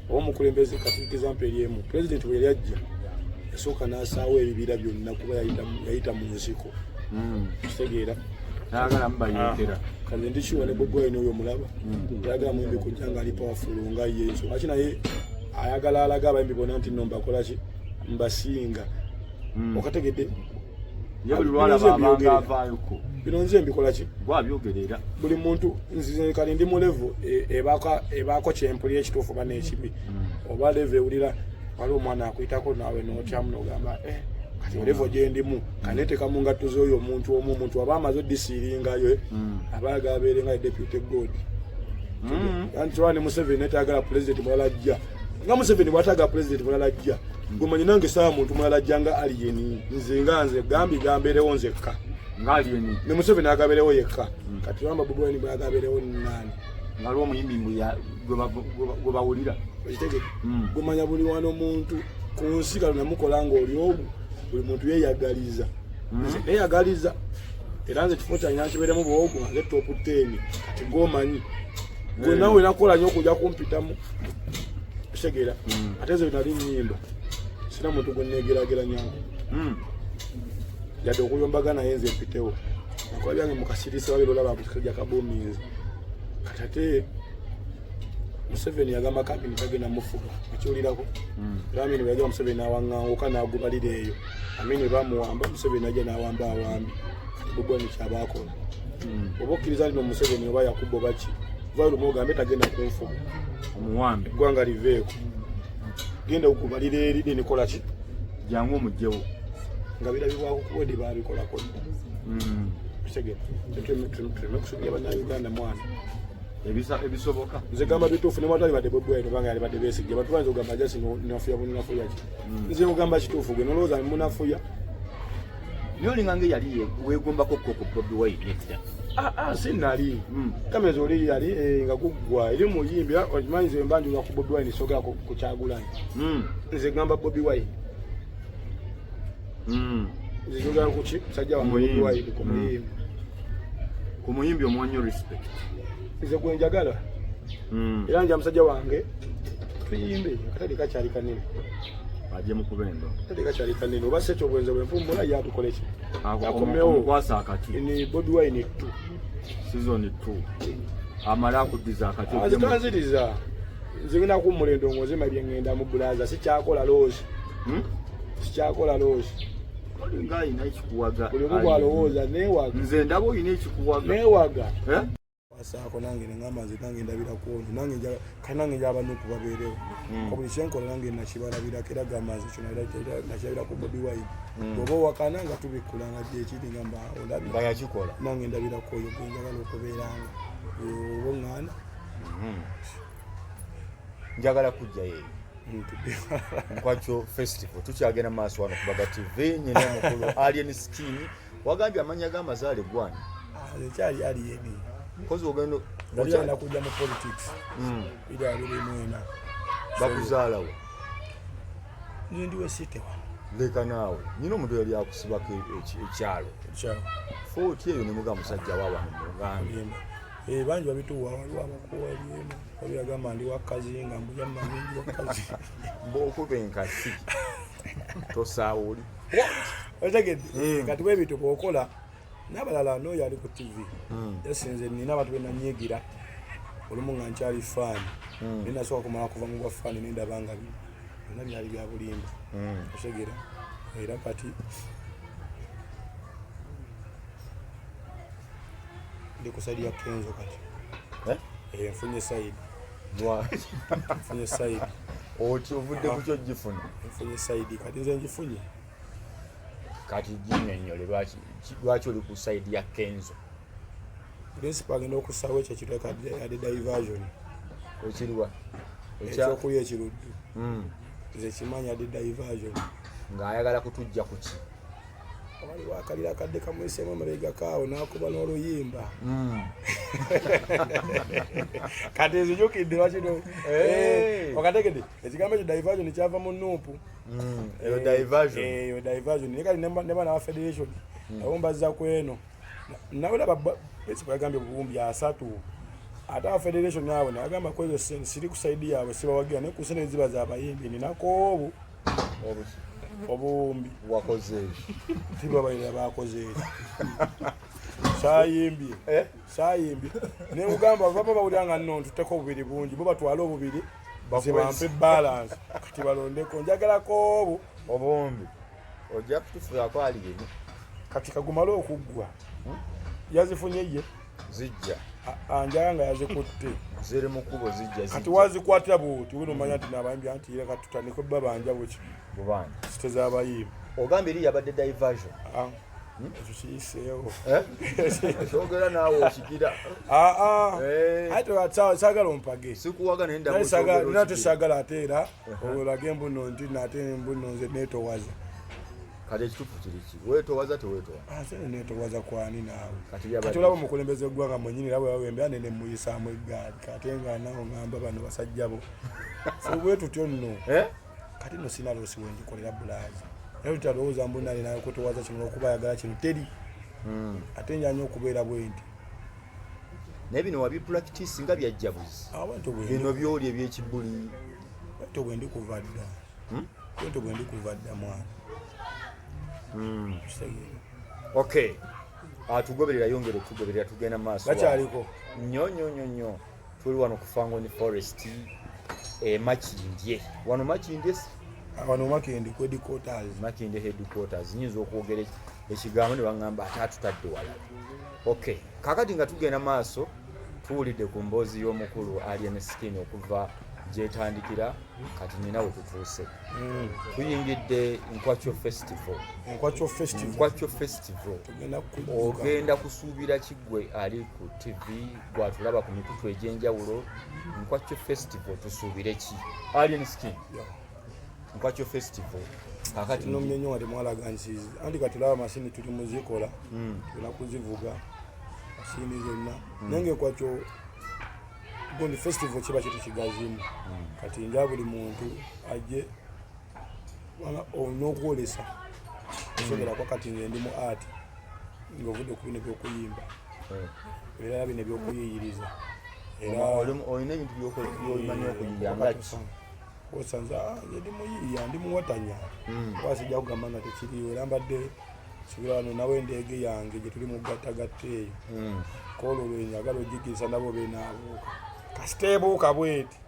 oba omukulembeze kati example eriemu pulezidenti bwe yali ajja yasooka n'asaawo ebibira byonna kuba yayita mu nsiko kitegeera ayagala mubayetera kale ndikiwa ne Bobi oyo mulaba yagala muyimbi kujja nga ali powerful nga ye nsonga ki naye ayagala alaga abayimbi bonna nti nno mbakolaki mbasinga okategedde bino nze mbikolaki gwabyogerera buli muntu nzize kale ndi mu level ebaako kyempuli ekituufu oba n'ekibi oba level ewulira waliwo omwana akuyitako naawe n'otyamu n'ogamba kati level gye ndimu kaneeteka mu ngatto z'oyo omuntu aba amaze oddisiiringayo abaaga abeere nga deputy god anti ne Museveni netayagala pulezidenti mulala ajja nga Museveni bw'atagala pulezidenti mulala ajja gumanyi nange saa muntu mulala ajja nga aliyeni nze gambeerewo nzekka nga aliyeni ne Museveni agabeerewo yekka kati wamba Bobi Wine bw'agabeerewo nani ngaliwo omuyimbi gwe bawulira okitegedde gumanya buli wano muntu ku nsi kalo namukola ng'oli ogu buli muntu yeeyagaliza neeyagaliza era nze kifo kyange nakibeeremu bwogu nga topu 10 kati gomanyi gwe nawe nakola nnyo okujja kumpitamu kitegeera ate ze nali nnyimba sina muntu gwe neegeraageranyangu yadde okuyombaga naye nze mpitewo nakola byange mukasirisa wabira olaba kujja kabuuminzi kati ate Museveni yagamba Kamini tagenda mufuga ekyolirako Kamini yagamba Museveni awanganguka n'agubalira eyo Amini bamuwamba Museveni ajja n'awamba awambi Bobi Wine kyabakola oba okkiriza nti Museveni oba yakubba baki vayo mugambe tagenda kunfuga omuwambi gwanga liveeko genda okubalira eri nikola ki jangu omugyewo nga birabibwako kuwedi babikolako kitegera tuleme kusobya bannayuganda mwana ebisoboka nze gamba bituufu ne mwatali badde Bobi Wine obanga yali badde beesigye batubanza ogamba jasi nafuya bunafuya ki nze ogamba kituufu gwe nolowooza munafuya nyolingange yali weegombako koko Bobi Wine sinali kameza oli yali nga guggwa eri muyimbi okimanyi nze mbanjulwa ku Bobi Wine sogera ku Kyagulanyi nze gamba Bobi Wine nze njogera ku ki musajja wa Bobi Wine ku muyimbi omuwanyo respect nze gwe njagala era nja musajja wange tuyimbe akatali kakyali kanene aje mukubendo akatali kakyali kanene oba sekyo bwenze bwenfumbula yatukoleki akomewo kwasa akati ni Bobi Wine 2 season 2 amala akuddiza akati azitanziriza nzingina ku mulendo ngoze mabye ngenda mu bulaza sikyakola lozi sikyakola lozi ngai na ekikuwaga buli omu alowooza neewaga nze ndaba oyina ekikuwaga neewaga wasaako nange nengamazi nange ndabira kwono nange kanange njaba n'okubabeerewo buli kyenkola nange nakibalabirako era gamazi kyo nakirabira ku Bobi Wine bw'oba owakana nga tubikkula ngadde ekiri ngamba olabira nga yakikola nange ndabirako oyo gwe njagala okubeeranga oba oŋŋaana njagala kujjayo Nkwakyo festival tukyagenda maaso wano kubaga TV nyine mukulu alien skin wagambye amanya g'amazaale gwani ekyali alien kozi ogenda ngaliana kujja mu politics ili abiri mwena bakuzaalawo ndiwe site wano leka naawe nyina omuntu yali akusibako ekyalo footi eyo ne muga musajja waawano mu Uganda bangi babituwa waliwo abakuwa ebyemu babiragamba ndi wakazi nga mbuyamma mingi wakazi mb'okuba enkasi tosaawa oli otegedde kati bwebito bw'okola n'abalala n'oyo ali ku TV yasinze nina abantu benanyigira olumu nga nkyali faani nenasooka kumala kuva mu bwa faani nendaba nga byonna byali bya bulimba otegera era kati ndi ku saidi ya Kenzo kati nfunye saidi nfunye saidi oti ovudde ku kyo gifuna nfunye saidi kati nze ngifunye kati ginnyonnyole lwaki oli ku saidi ya Kenzo principal agenda okusaawo ekyo ekireka yadde diversion ekiriwa ekyokulya ekiruddu nze kimanyi yadde diversion ng'ayagala kutujja ku ki waliwo akalira akadde kamuyisemu amabega kaawo n'akuba n'oluyimba kati ezijukidde lwakino okategedde ekigambo ekyo diversion kyava mu nuupu eyo diversion naye kati neba nawa federation abo mbazza ku eno nawera principal yagambye buwumbi 3 ate awa federation yaabwe nagamba ku ezo sente siri ku saidi yaabwe sibawagira naye ku sente ziba z'abayimbi ninakoobu obuwumbi wakoze tibabalira bakoze sayimbye ne ugamba baba bawulanga nno tuteko obubiri bungi bo batwala obubiri zibampe balance kati balondeko njagalako obuwumbi ojja kutufuako aliyeni kati kagumala okuggwa yazifunye ye zijja anjaga nga yazikutte ziri mukubo zijja kati wazikwatira buti wino manya nti nabayimbi anti era kati tutandika babanja buki bubanja siteza abayimbi ogambye eri yabadde diversion ekyo kiyiseewo kyogera naawe okikira ate saagala ompage sikuwaga nina tesagala ate era olage embuno nti nate embuno nze netowaza kati ekitufu kiriki wetowaza teweetowaza netowaza kwani naawe kati olaba omukulembeze gwanga mwenyini era bwewawembe anene muyisaamu eggaali kate nga nawe ngamba bano basajja bo bwe tutyo nno kati no sina loosi wenjikolera bulaazi naye tutalowooza mbunali naye kutowaza kino okuba ayagala kino teri ate njanya okubeera bwe nti naye bino wabipractice nga byajjabuzi bino byoli ebyekibuli bwento bwe ndi kuva dda mwana okay tugoberera yongere tugoberera tugenda maaso bakyaliko nnyo tuli wano ku Fangoni Forest Makindye wano Makindye wano Makindye headquarters nyinza okwogera ekigambo ne baŋŋamba ate atutadde wala. Okay, kakati nga tugenda maaso tuwulidde ku mboozi y'omukulu Alien Skin okuva gyetandikira kati nina we tutuuse. Tuyingidde Nkwakyo Festival. Ogenda kusuubira kiggwe ali ku TV gwatulaba ku mikutu egy'enjawulo. Nkwakyo Festival tusuubire ki? Alien Skin. Nkwakyo Festival. Kakati nomnyenyo wali mwalaga nsizi. Andi katulaba masini tuli muzikola. Tuna kuzivuga. Masini zonna. Nange Nkwakyo Bondi festival kiba kitu kigazimu. Kati nja buli muntu ajje onokwolesa. Sobola kwa kati ndi mu art. Ngovude ku bino by'okuyimba. Era bino by'okuyiyiriza. Era olina ebintu by'omanyi okuyiyanga ki? Osanza ndi muyiya ndi muwatanya. Wasijja kugamba nga tekiriwo era mbadde subira wano nawe ndege yange gye tuli mu gattagatta eyo. Kolo lwe njagala ojigisa nabo benaabuuka. Kasiteebuuka bweti.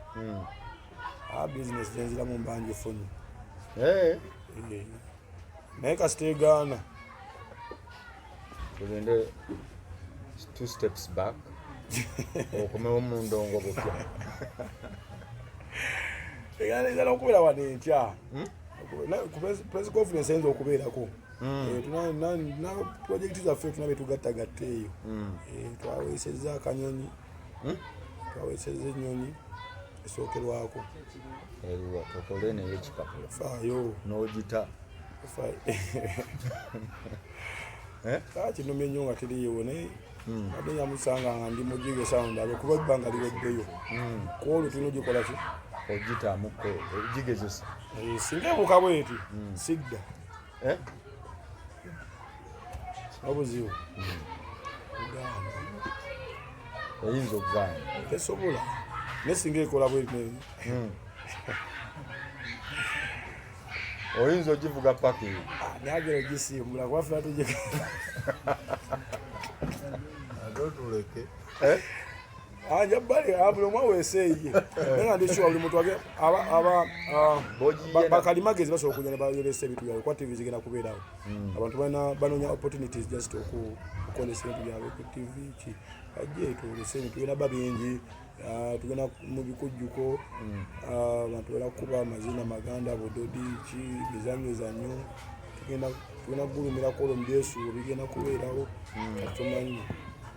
Business genzira mu mbanja funye. Naye kasiteegaana. Tugende 2 steps back. Okomewo mu ndongo bupya. Egana okubeera wano enkya. Press conference enza okubeerako. Tuna project zaffe tunabe tugattagatta eyo. Twaweesezza akanyonyi. Twaweesezza ennyonyi esookerwako. Eriwa tokole naye ekipapula. Faayo. N'ogita. Kino menyo nga teriyo naye ate nyamusanga nga ndi mujige sound abo kuba ebbanga liweddeyo. Kwolwo tunogikola ki? Ogitaamuko ejige zose. Singa ebuuka bweti sigda. Obuzibu. Oyinza okugaana. Tesobola. Nesinga ekola bweti. Oyinza ogivuga paki. Nyagera ogisimbula kuba ffe tugika. Adotuleke. Njabali abuli omwe aweeseeye. Naye nga ndishuwa buli muntu wage bakali Magezi basobola okujja ne bayolesa ebintu byabwe kuba TV zigenda kubeerawo. Abantu banoonya opportunities just okukolesa ebintu byabwe ku TV ki. Ajje tuwulise ebintu biraba bingi. Tugenda mu bikujjuko. Abantu balakuba amazina maganda bododi ki bizanyozanyo. Tugenda kugulumira kolo mubyesuubo bigenda kubeerawo. Katumanyi.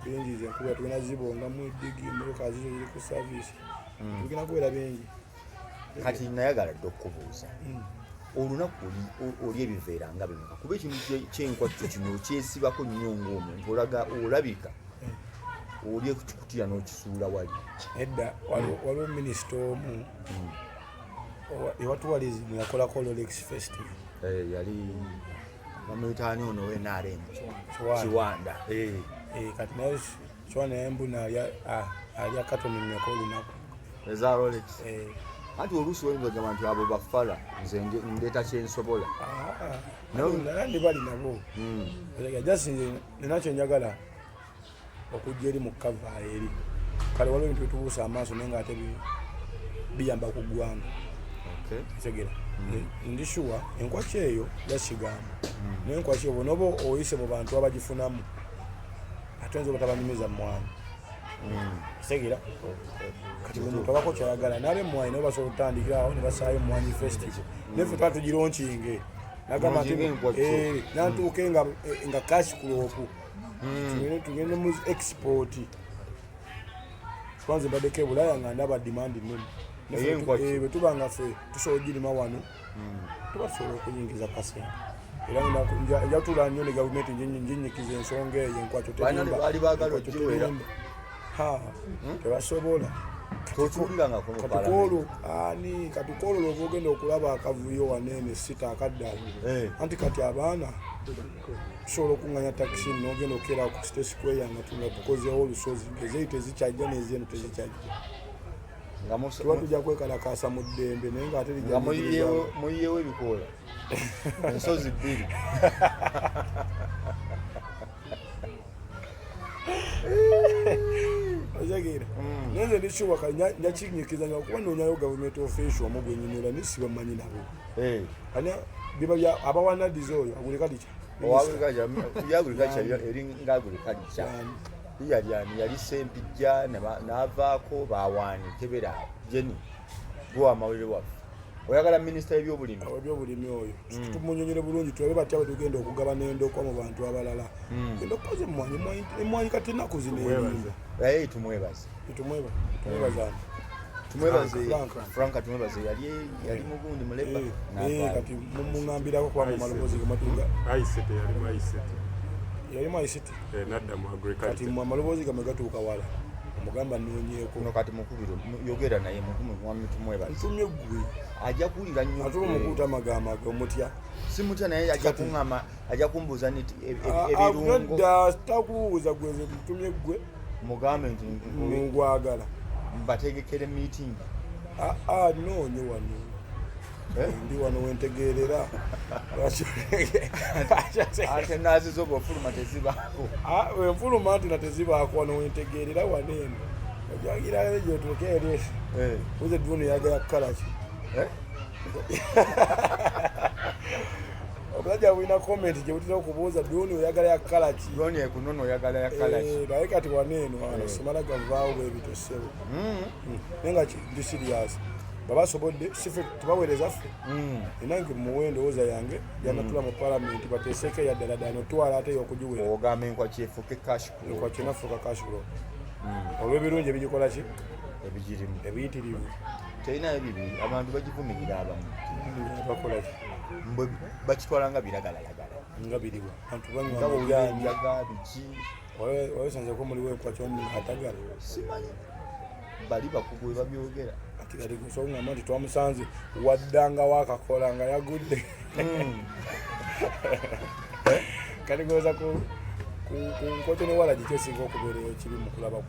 Bingi kuba tugenda zibonga mu digi mmotoka zizo ziri ku service. Tugenda kubeera bingi. Kati nayagala dde okubuuza. Olunaku oli ebiveera nga bino kuba ekintu ky'enkwakyo kino kyesibako nnyo ng'omuntu olabika oli ekikutira n'okisuula wali. Edda waliwo minisita omu ewatuwalizimu yakolako Rolex Festival. Yali bamuyitaani ono w'NRM Kiwanda. Kati naye Kiwanda yembuna ali akatono mmeka olunaku. Eza Rolex. Anti oluusi oyinza ogamba nti abo bafala nze ndeeta kyensobola. Nandi bali nabo. Just nina kyenjagala okujja eri mu kava eri. Kale waliwo ebintu bitubuusa amaaso naye ng'ate biyamba ku ggwanga. Tegera. Ndi sure enkwakyo eyo yakigamba. Naye enkwakyo obwo noba oyise mu bantu abagifunamu ate nze batabanyumiza mmwanyi. Tegera. Kati omuntu abako kyayagala n'abe mmwanyi nabo basobola okutandikirawo ne basaayo mmwanyi festival. Neffe twatugironkinge. Nagamba nti nantuuke nga cash kulopu. Tugende mu export. Kwanza badeke Bulaya nga ndaba demand nnene. Bwe tuba nga ffe tusobola ogirima wano tubasobola okuyingiza kasente. Era nja tula nnyo ne gavumenti njinyikiza ensonga eyo enkwakyo terimba. Bali baagala ogiwera. Tebasobola. Katukolo katukolo lwoba ogenda okulaba akavuyo wanene sita akaddayo. Anti kati abaana tusobola okuŋŋanya takisi n'ogenda okeera ku State Square nga tukozeewo olusozi ng'ezeeyi tezikyajja n'ezeeno tezikyajja. Tuba tujja kwekalakaasa mu ddembe naye ng'ate nga muyiyewo ebikoola ensozi bbiri. otegeera nenze ndishuwa nyakinyikiza kuba nonyayo government official omugwenyinira nisiba manyi nabo ani biba bya abawanadize oyo agulekalicha yagulikacha eri ngagulikacha yali sempijja n'avaako bawaani kebera jeni gwa amawulire waffe oyagala minisita ebyobulimi oyo tumunyonyere bulungi tulabe batya batugenda okugaba n'endokwa mu bantu abalala genda okukoza emwanyi kati ennaku zineerimba tumwebaze Franka tumwebaze yali mugundi muleba kati mumuŋambirako kuba mu maloboozi gematuga yalimu aisiti kati mu amaloboozi game gatuuka wala omugamba noonyeeko no kati mukubiro yogera naye mwami tumwebaze ntumye ggwe ajja kuwulira nnyo ate omukuuta amagama ge omutya simutya naye ajja kumbuuza nti ebirungo nedda takubuuza gweze mutumye ggwe mugambe nti ngwagala mbategekere meeting noonye wano ndi wano wentegeerera ate nazizo obwofuluma tezibaako enfuluma nti na tezibaako wano wentegeerera waneeno ojagira gyotukeere uze duno yagala kukalaki obulaja bwina comment gye butera okubuuza duuni oyagala ya kalaki duuni ekunono oyagala ya kalaki naye kati waneeno wano simala gavaawo bwebitosebo naye nga ndi serious babasobodde sife tubaweereza ffe enange muwendo oza yange yanatula mu palamenti bateeseko yaddala notwala ate yokugiwera ogamba enkwaki efuuke enkwaki enafuuka kashflow olw'ebirungi ebigikola ki ebigirimu ebiyitirivu terinayo bibiri abantu bagivumirira abamu bakola ki bakitwala nga biragalalagala nga biriwa bantu banywajaga biki wawesanzeko muliwo enkwaki atagala simanyi bali bakugu babyogera ati kati kusongamba nti twamusanze waddanga wakakola nga yagudde kati goza ku nkoto ne wala gikyesinga okubeerayo kiri mu kulaba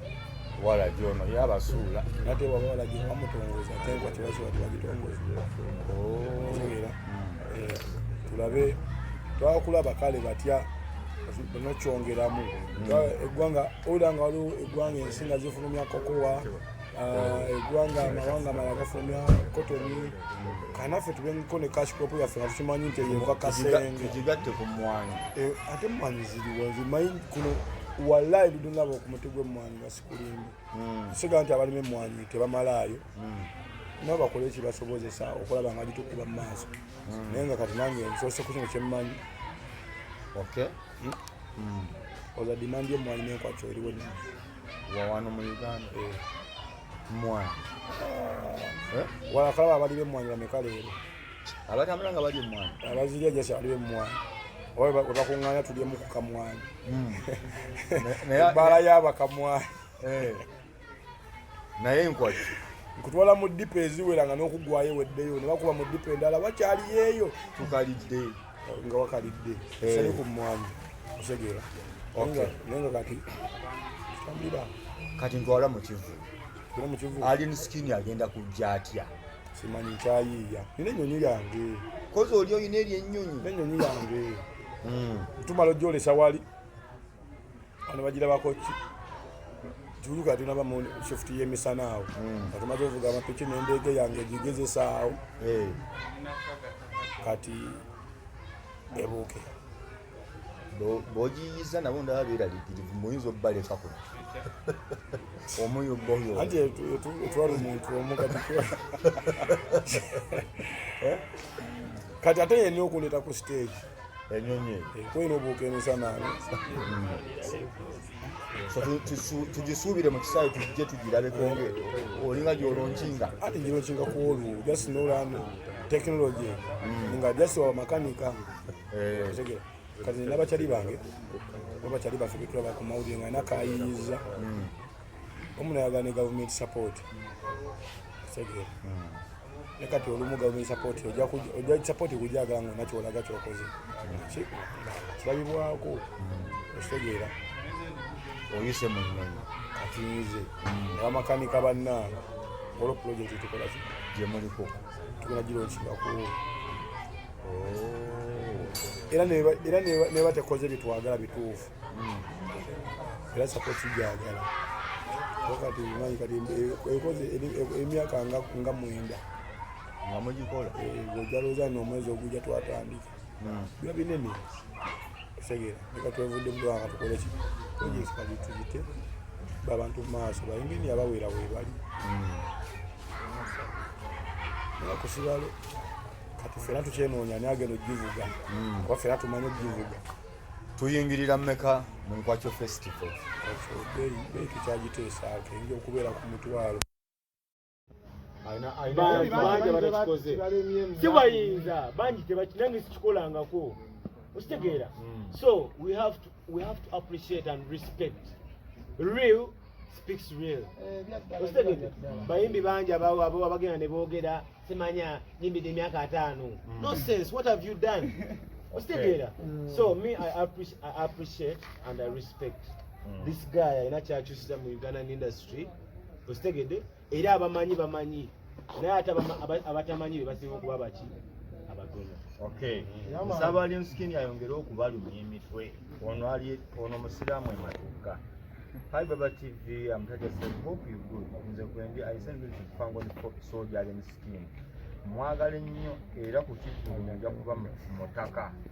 wala gyono yabasuula nate waba wala gibamutongoza ate enkwati bakiba tibagitongoza era tulabe twakulaba kale batya banokyongeramu eggwanga olanga waliwo eggwanga ensinga zifulumya kokowa eggwanga amawanga amala gafulumya kotoni kanaffe tubenko ne kashikopu yaffe nga tukimanyi nti eyeva kasenge tugigatte ku mmwanyi ate mmwanyi ziriwa zimanyi kuno wallahi ludunaba okumuti gw'emmwanyi basikulimbi siga nti abalima emmwanyi tebamalaayo nabo bakole ekibasobozesa okulaba nga gitukuba mu maaso naye nga kati nange nsoose ku kino kyemmanyi oza dimandi emmwanyi n'enkwaki eriwo wawano mu Uganda mmwanyi walakalaba abali b'emmwanyi bameka leero abatambula nga bali emmwanyi abazirya gyasi bali b'emmwanyi oba webakuŋŋaanya tulyemu ku kamwanyi ebbaala y'abakamwanyi naye enkwaki nkutwala mu dipa eziwera nga n'okugwayo weddeyo ne bakuba mu dipa endala bakyaliyeeyo tukalidde nga wakalidde sali ku mmwanyi kusegeera naye nga kati kitambira kati ntwala mu kivu mukivu ali ni skini agenda kujja atya simanyi nkyayiiya nina ennyonyi yange kozi oli oyina eri ennyonyi n'ennyonyi yange tumala ojjolesa wali ano bagirabako ki tuluka tunaba mu shift y'emisana awo nga tumaze ovuga amapiki n'endeege yange gigezesaawo kati ebuuke bw'ogiyiza nabo ndaba beeraliikirivu muyinza obbaleka kuno omuyuggoyo anti etwala omuntu omu kati ate yenna okuleeta ku stage enyonyi kwena obuuka emisana tugisuubire mu kisaawe tujje tugirabeko olinga gyolonkinga ate ngironkinga ku olwo just nolan technology nga just wa makanika kati nina bakyali bange bakyali baffe betulaba ku mawulire nga nakayiyiza omunayagala ne government support segera ne kati olumu government support ojja support kujagala nga nakyolaga kyokoze kirabibwako okitegera oyise mu nnyonyi kati nze abamakanika bannange olwo project tukola ki gye muliko tugenda gironkingaku era neba tekoze byetwagala bituufu era support gyagala wakati manyi kati ekoze emyaka nga mwenda nga mugikola ojaloza n'omwezi ogujja twatandika biba binene segera eka twevudde mu lwanga tukole ki project kati tubite babantu mu maaso bayingini abawera we bali nakusibalo kati fera tukyenoonya ani agenda ogivuga kuba fera tumanye ogivuga tuyingirira mmeka mu Nkwakyo festival beyi tukyagiteesaako eyinza okubeera ku mutwalo bangi abatakikoze sibayinza bangi nange sikikolangako okitegeera so we have to appreciate and respect real speaks real okitegeera bayimbi bangi abagenda ne boogera simanya nyimbidde emyaka 5 nonsense what have you done okitegeera so me I appreciate and I respect this guy ayina kyakyusiza mu Ugandan industry okitegeedde era abamanyi naye ate abatamanyi be basinga okuba baki abatono okay nsaba ali nsikini ayongere okubalumya emitwe ono musiraamu ematuka Hi Baba TV, I'm Tata said, hope you good. Nze kwendi I send you to fango ni soldier ali nsikini mwagale nnyo era ku kitundu nja kuba mutaka